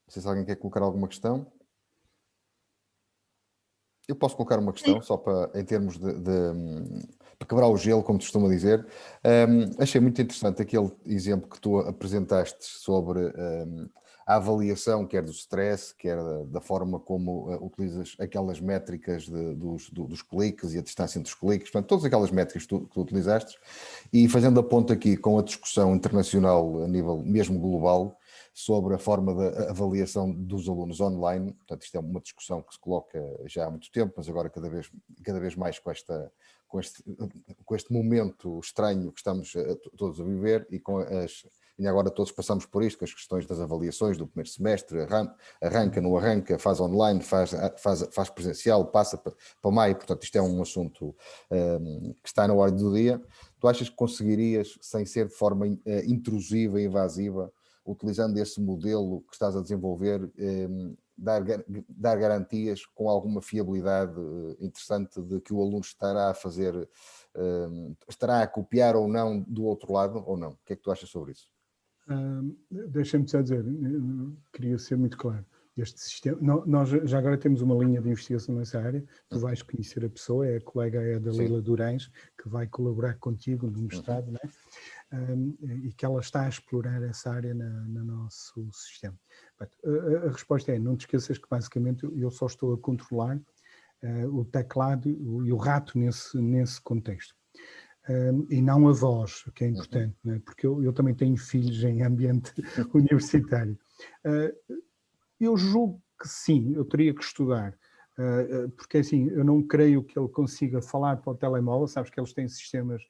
sei se alguém quer colocar alguma questão. Eu posso colocar uma questão, só para, em termos para quebrar o gelo, como costuma dizer. Achei muito interessante aquele exemplo que tu apresentaste sobre a avaliação, quer do stress, quer da forma como utilizas aquelas métricas dos cliques e a distância entre os cliques, portanto, todas aquelas métricas que tu utilizaste, e fazendo a ponta aqui com a discussão internacional a nível mesmo global, sobre a forma da avaliação dos alunos online. Portanto, isto é uma discussão que se coloca já há muito tempo, mas agora cada vez mais com este momento estranho que estamos todos a viver e e agora todos passamos por isto, com as questões das avaliações do primeiro semestre, arranca, não arranca, faz online, faz presencial, passa para maio. Portanto, isto é um assunto que está na ordem do dia. Tu achas que conseguirias, sem ser de forma intrusiva e invasiva, utilizando esse modelo que estás a desenvolver, dar garantias com alguma fiabilidade interessante de que o aluno estará a fazer, estará a copiar ou não do outro lado, ou não? O que é que tu achas sobre isso? Deixa-me só dizer, queria ser muito claro. este sistema. Nós já agora temos uma linha de investigação nessa área, tu vais conhecer a pessoa, é a colega Dalila Durães, que vai colaborar contigo no mestrado, né? E que ela está a explorar essa área no nosso sistema. A resposta é, não te esqueças que basicamente eu só estou a controlar o teclado e o rato nesse contexto. E não a voz, que é importante, né? Porque eu também tenho filhos em ambiente universitário. Eu julgo que sim, eu teria que estudar, porque assim, eu não creio que ele consiga falar para o telemóvel, sabes que eles têm sistemas,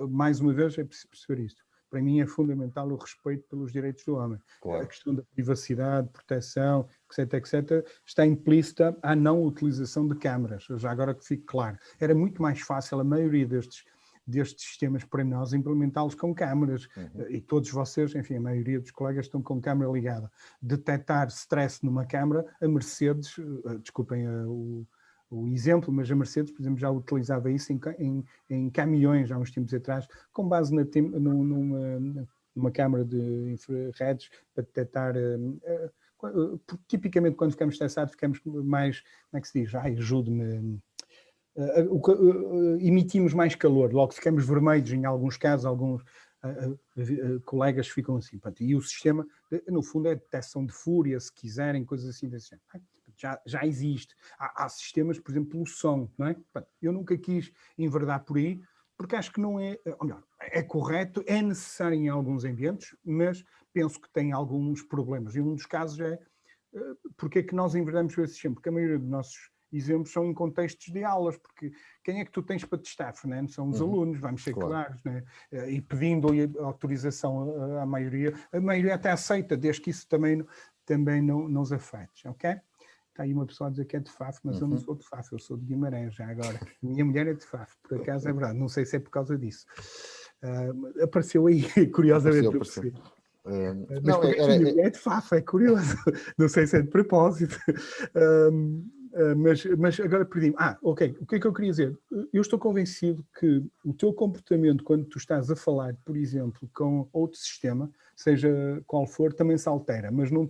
mais uma vez é preciso perceber isto. Para mim é fundamental o respeito pelos direitos do homem. Claro. A questão da privacidade, proteção, etc., está implícita à não utilização de câmaras, já agora que fique claro. Era muito mais fácil a maioria destes sistemas para nós implementá-los com câmaras, e todos vocês, enfim, a maioria dos colegas estão com câmara ligada. Detectar stress numa câmara, a Mercedes, desculpem o exemplo, mas a Mercedes, por exemplo, já utilizava isso em caminhões há uns tempos atrás, com base numa câmara de infraredes para detectar... tipicamente, quando ficamos estressados, ficamos mais, como é que se diz? Ajude-me... emitimos mais calor, logo ficamos vermelhos em alguns casos, alguns colegas ficam assim. E o sistema, no fundo, é detecção de fúria, se quiserem, coisas assim desse género. Já existe. Há sistemas, por exemplo, pelo som, não é? Eu nunca quis enverdar por aí, porque acho que não é, ou melhor, é correto, é necessário em alguns ambientes, mas penso que tem alguns problemas. E um dos casos é porque é que nós enverdamos por esse sistema? Porque a maioria dos nossos exemplos são em contextos de aulas, porque quem é que tu tens para testar, Fernando? São os alunos, vamos ser claros, né? E pedindo autorização à maioria, a maioria até aceita, desde que isso também não os afete, ok? Está aí uma pessoa a dizer que é de Faf, mas eu não sou de Faf, eu sou de Guimarães já agora. Minha mulher é de Faf, por acaso é verdade, não sei se é por causa disso. Apareceu aí, curiosamente, para perceber. Mas é de Faf, é curioso, não sei se é de propósito. Mas agora perdi-me. Ok, o que é que eu queria dizer? Eu estou convencido que o teu comportamento quando tu estás a falar, por exemplo, com outro sistema, seja qual for, também se altera, mas não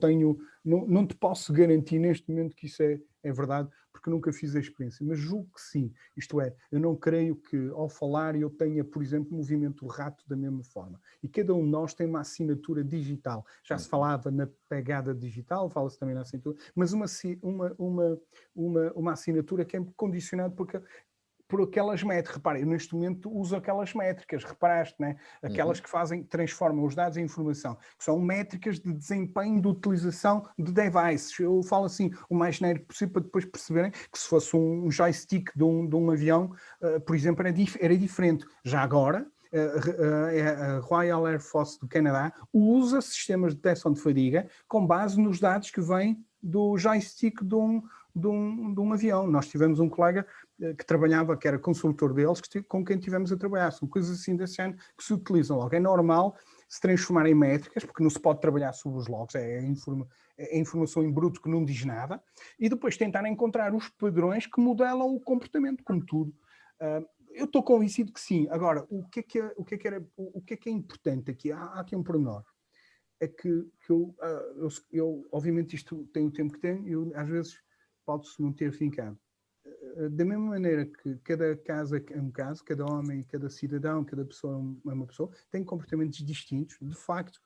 te posso garantir neste momento que isso é verdade, porque nunca fiz a experiência, mas julgo que sim. Isto é, eu não creio que ao falar eu tenha, por exemplo, movimento rato da mesma forma. E cada um de nós tem uma assinatura digital. Já se falava na pegada digital, fala-se também na assinatura, mas uma assinatura que é condicionada por aquelas métricas. Repara, eu neste momento uso aquelas métricas, reparaste, né? Aquelas que transformam os dados em informação, que são métricas de desempenho de utilização de devices. Eu falo assim o mais genérico possível para depois perceberem que se fosse um joystick de um avião, por exemplo, era diferente. Já agora, a Royal Air Force do Canadá usa sistemas de detecção de fadiga com base nos dados que vêm do joystick de um avião. Nós tivemos um colega que trabalhava, que era consultor deles, com quem tivemos a trabalhar. São coisas assim desse género que se utilizam logo. É normal se transformar em métricas, porque não se pode trabalhar sobre os logs, é informação em bruto que não diz nada, e depois tentar encontrar os padrões que modelam o comportamento, como tudo. Eu estou convencido que sim. Agora, o que é importante aqui? Há aqui um pormenor. É que eu, obviamente, isto tem o tempo que tem, eu às vezes pode-se não ter fincado. Da mesma maneira que cada caso é um caso, cada homem, cada cidadão, cada pessoa é uma pessoa, tem comportamentos distintos, de facto.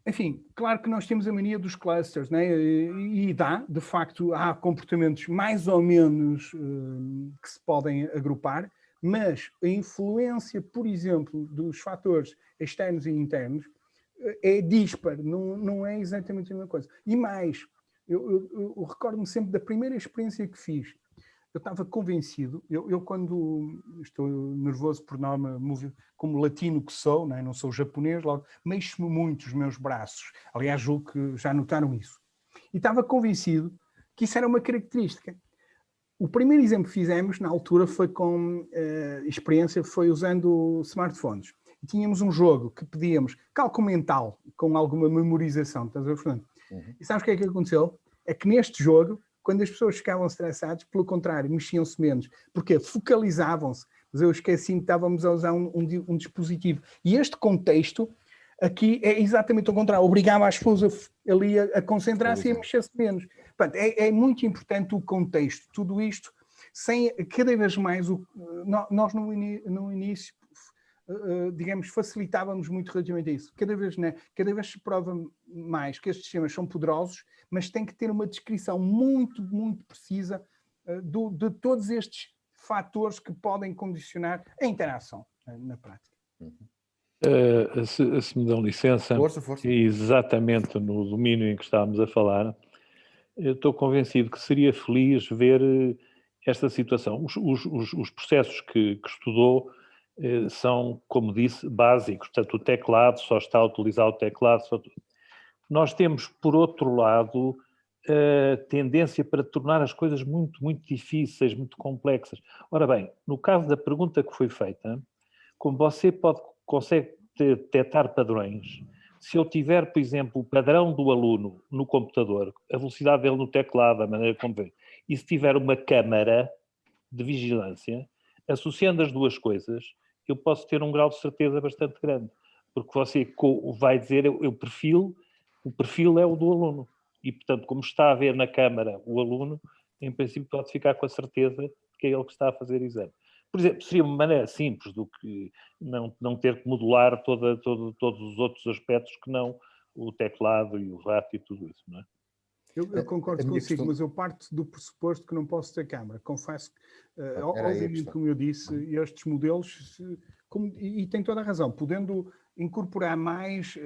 Enfim, claro que nós temos a mania dos clusters, né? E de facto, há comportamentos mais ou menos que se podem agrupar, mas a influência, por exemplo, dos fatores externos e internos é dispar, não é exatamente a mesma coisa. E mais, eu recordo-me sempre da primeira experiência que fiz. Eu estava convencido, eu quando estou nervoso por norma, como latino que sou, não sou japonês, logo mexo-me muito os meus braços. Aliás, julgo que já notaram isso. E estava convencido que isso era uma característica. O primeiro exemplo que fizemos, na altura, foi com experiência, foi usando smartphones. E tínhamos um jogo que pedíamos cálculo mental, com alguma memorização, estás a ver, Fernando? E sabes o que é que aconteceu? É que neste jogo, quando as pessoas ficavam estressadas, pelo contrário, mexiam-se menos. Porque focalizavam-se. Mas eu esqueci que estávamos a usar um dispositivo. E este contexto Aqui é exatamente o contrário, obrigava as pessoas ali a concentrar-se e a mexer-se menos. Portanto, é muito importante o contexto, tudo isto, sem cada vez mais, nós no início, digamos, facilitávamos muito relativamente a isso. Cada vez se prova mais que estes sistemas são poderosos, mas tem que ter uma descrição muito, muito precisa de todos estes fatores que podem condicionar a interação na prática. Se me dão licença, Força. exatamente no domínio em que estávamos a falar, eu estou convencido que seria feliz ver esta situação. Os processos que estudou são, como disse, básicos. Portanto, o teclado só está a utilizar o teclado. Nós temos, por outro lado, tendência para tornar as coisas muito, muito difíceis, muito complexas. Ora bem, no caso da pergunta que foi feita, como você consegue detectar padrões, se eu tiver, por exemplo, o padrão do aluno no computador, a velocidade dele no teclado, a maneira como vê, e se tiver uma câmara de vigilância, associando as duas coisas, eu posso ter um grau de certeza bastante grande. Porque você vai dizer, o perfil é o do aluno. E, portanto, como está a ver na câmara o aluno, em princípio pode ficar com a certeza de que é ele que está a fazer o exame. Por exemplo, seria uma maneira simples do que não ter que modular todos os outros aspectos que não o teclado e o rato e tudo isso, não é? Eu concordo consigo, mas eu parto do pressuposto que não posso ter câmara. Confesso que, obviamente, como eu disse, estes modelos, e tem toda a razão, podendo incorporar mais,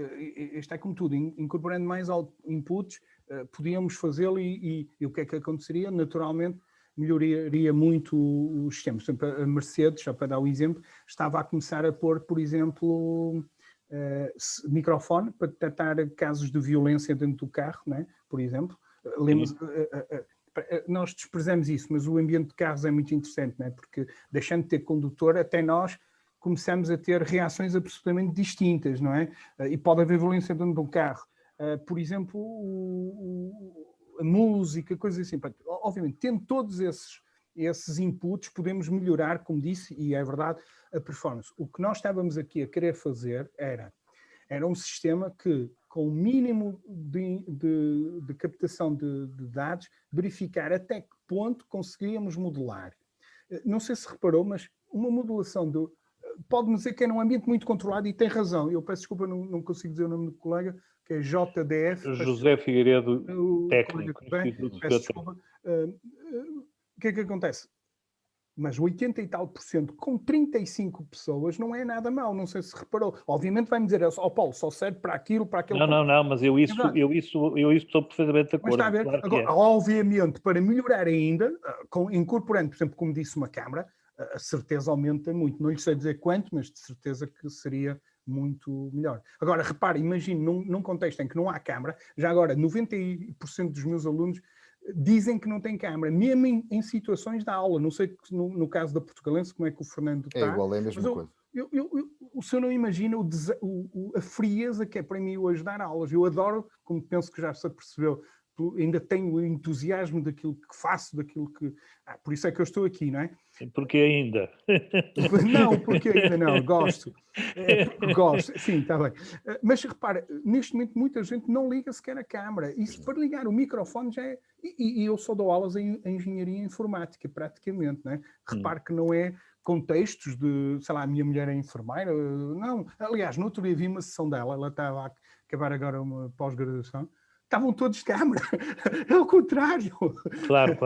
isto é como tudo, incorporando mais inputs, podíamos fazê-lo e o que é que aconteceria? Naturalmente, melhoraria muito os sistemas. Por exemplo, a Mercedes, só para dar o exemplo, estava a começar a pôr, por exemplo, microfone para detectar casos de violência dentro do carro, né? Por exemplo. Nós desprezamos isso, mas o ambiente de carros é muito interessante, né? Porque deixando de ter condutor, até nós começamos a ter reações absolutamente distintas, não é? E pode haver violência dentro de um carro. Por exemplo, a música, coisas assim. Obviamente, tendo todos esses inputs, podemos melhorar, como disse, e é verdade, a performance. O que nós estávamos aqui a querer fazer era um sistema que, com o mínimo de captação de dados, verificar até que ponto conseguíamos modelar. Não sei se reparou, mas uma modulação pode-me dizer que é num ambiente muito controlado e tem razão. Eu peço desculpa, não consigo dizer o nome do colega, que é JDF. José Figueiredo, técnico. Peço desculpa. O que é que acontece? Mas 80 e tal % com 35 pessoas não é nada mau, não sei se reparou. Obviamente vai-me dizer, Paulo, só serve para aquilo, para aquele... Não, mas eu estou perfeitamente de acordo. Mas está a ver? Claro agora, obviamente, para melhorar ainda, incorporando, por exemplo, como disse, uma câmara, a certeza aumenta muito. Não lhe sei dizer quanto, mas de certeza que seria muito melhor. Agora, repare, imagine num contexto em que não há câmara, já agora 90% dos meus alunos dizem que não tem câmara, mesmo em situações da aula. Não sei no caso da Portugalense como é que o Fernando está. É igual, é a mesma coisa. O senhor não imagina a frieza que é para mim hoje dar aulas. Eu adoro, como penso que já se apercebeu, ainda tenho o entusiasmo daquilo que faço, daquilo que... por isso é que eu estou aqui, não é? Porque ainda? Não, porque ainda não, gosto. Gosto, sim, está bem. Mas repara, neste momento muita gente não liga sequer a câmara. Isso para ligar o microfone já é... E eu só dou aulas em engenharia informática, praticamente, não é? Repare que não é contextos de, sei lá, a minha mulher é enfermeira, não. Aliás, no outro dia vi uma sessão dela, ela estava a acabar agora uma pós-graduação, estavam todos de câmara. É o contrário. Claro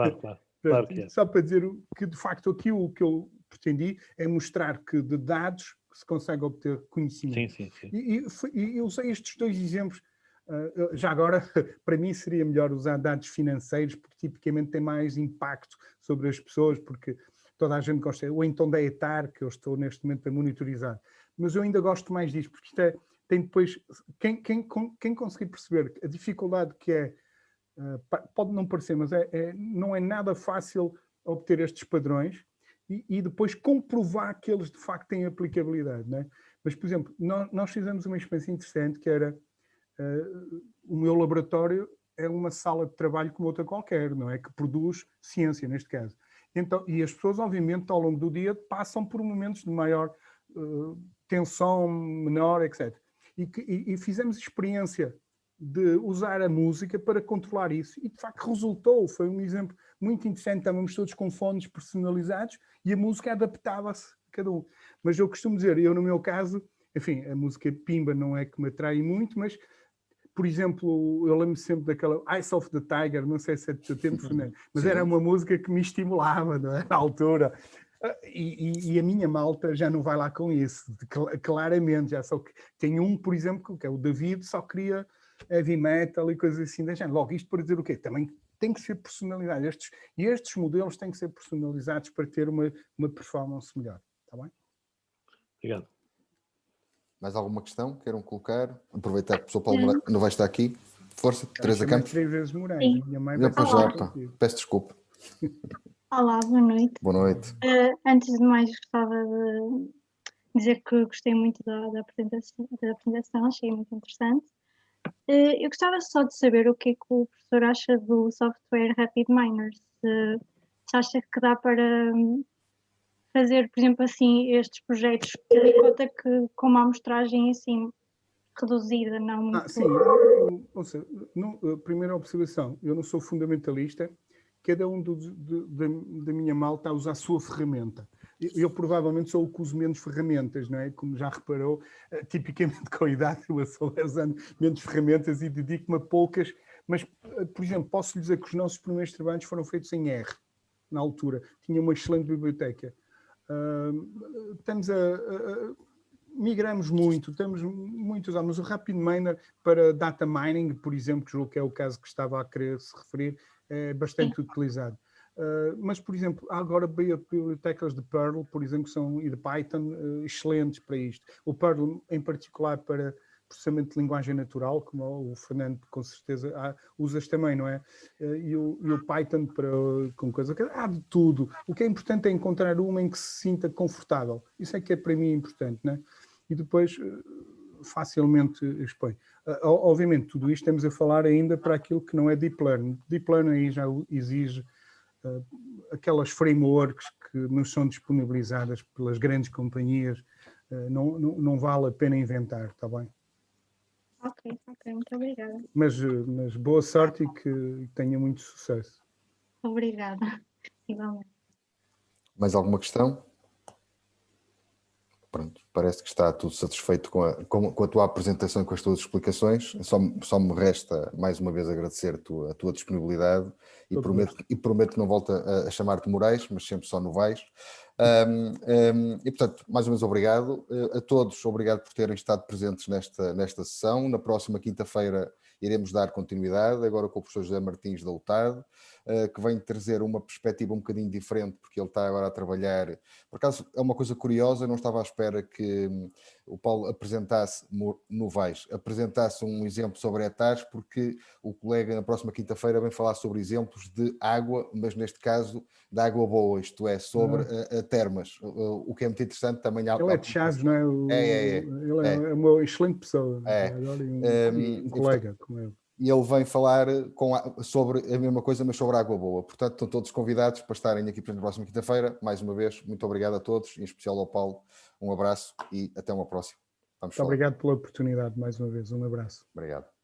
que é. Só para dizer que, de facto, aqui o que eu pretendi é mostrar que de dados se consegue obter conhecimento. Sim. E eu usei estes dois exemplos. Já agora, para mim seria melhor usar dados financeiros, porque tipicamente tem mais impacto sobre as pessoas, porque toda a gente gosta, ou então da ETAR, que eu estou neste momento a monitorizar. Mas eu ainda gosto mais disto, porque isto tem depois, quem conseguir perceber a dificuldade que é, pode não parecer, mas não é nada fácil obter estes padrões e depois comprovar que eles de facto têm aplicabilidade, não é? Mas, por exemplo, nós fizemos uma experiência interessante que era o meu laboratório é uma sala de trabalho como outra qualquer, não é? Que produz ciência, neste caso. Então, e as pessoas, obviamente, ao longo do dia passam por momentos de maior tensão, menor, etc. e fizemos experiência de usar a música para controlar isso e de facto resultou, foi um exemplo muito interessante, estávamos todos com fones personalizados e a música adaptava-se a cada um. Mas eu costumo dizer, eu no meu caso, enfim, a música Pimba não é que me atrai muito, mas por exemplo, eu lembro sempre daquela Eyes of the Tiger, não sei se é do teu tempo, Fernando, mas Sim. era uma música que me estimulava, não é? Na altura. E a minha malta já não vai lá com isso, claramente, já só que tem um, por exemplo, que é o David, só queria heavy metal e coisas assim da gente. Logo, isto para dizer o quê? Também tem que ser personalizado. Estes modelos têm que ser personalizados para ter uma performance melhor. Está bem? Obrigado. Mais alguma questão queiram colocar? Aproveitar que o professor Paulo não vai estar aqui. Força, Teresa Campos. 3 vezes Moraes. Sim. Minha mãe Já, vai já, ser pá, contigo. peço desculpa. Olá, boa noite. Boa noite. Antes de mais, gostava de dizer que gostei muito da apresentação, achei muito interessante. Eu gostava só de saber o que é que o professor acha do software RapidMiner. Se acha que dá para fazer, por exemplo, assim, estes projetos, tendo em conta que com uma amostragem assim reduzida, não muito... Sim, ou seja, primeira observação, eu não sou fundamentalista, cada um da minha malta está a usar a sua ferramenta. Eu provavelmente sou o que uso menos ferramentas, não é? Como já reparou, tipicamente com a idade eu sou usando menos ferramentas e dedico-me a poucas, mas, por exemplo, posso lhe dizer que os nossos primeiros trabalhos foram feitos em R, na altura. Tinha uma excelente biblioteca. Migramos muito, temos muitos anos. O RapidMiner para data mining, por exemplo, que é o caso que estava a querer se referir, é bastante utilizado. Mas, por exemplo, há agora bibliotecas de Perl, por exemplo, e de Python, excelentes para isto. O Perl, em particular, para processamento de linguagem natural, como o Fernando com certeza usas também, não é? E o Python com coisa que há de tudo. O que é importante é encontrar uma em que se sinta confortável. Isso é que é para mim importante, não é? E depois facilmente expõe. Obviamente, tudo isto estamos a falar ainda para aquilo que não é Deep Learning. Deep Learning aí já exige aquelas frameworks que nos são disponibilizadas pelas grandes companhias. Não vale a pena inventar, está bem? Ok, muito obrigada. Mas boa sorte e que tenha muito sucesso. Obrigada, igualmente. Mais alguma questão? Pronto, parece que está tudo satisfeito com a tua apresentação e com as tuas explicações. Só me resta, mais uma vez, agradecer a tua disponibilidade e prometo que não volto a chamar-te Moraes, mas sempre só Novaes. E, portanto, mais uma vez, obrigado. A todos, obrigado por terem estado presentes nesta sessão. Na próxima quinta-feira iremos dar continuidade, agora com o professor José Martins da UTAD, que vem trazer uma perspectiva um bocadinho diferente, porque ele está agora a trabalhar. Por acaso, é uma coisa curiosa, não estava à espera que o Paulo apresentasse um exemplo sobre hectares, porque o colega na próxima quinta-feira vem falar sobre exemplos de água, mas neste caso de água boa, isto é, sobre a termas, o que é muito interessante também. Ele é de Chaves, não é? Ele é uma excelente pessoa, um colega como ele. E ele vem falar sobre a mesma coisa, mas sobre a água boa. Portanto, estão todos convidados para estarem aqui na próxima quinta-feira. Mais uma vez, muito obrigado a todos, em especial ao Paulo. Um abraço e até uma próxima. Muito obrigado pela oportunidade, mais uma vez. Um abraço. Obrigado.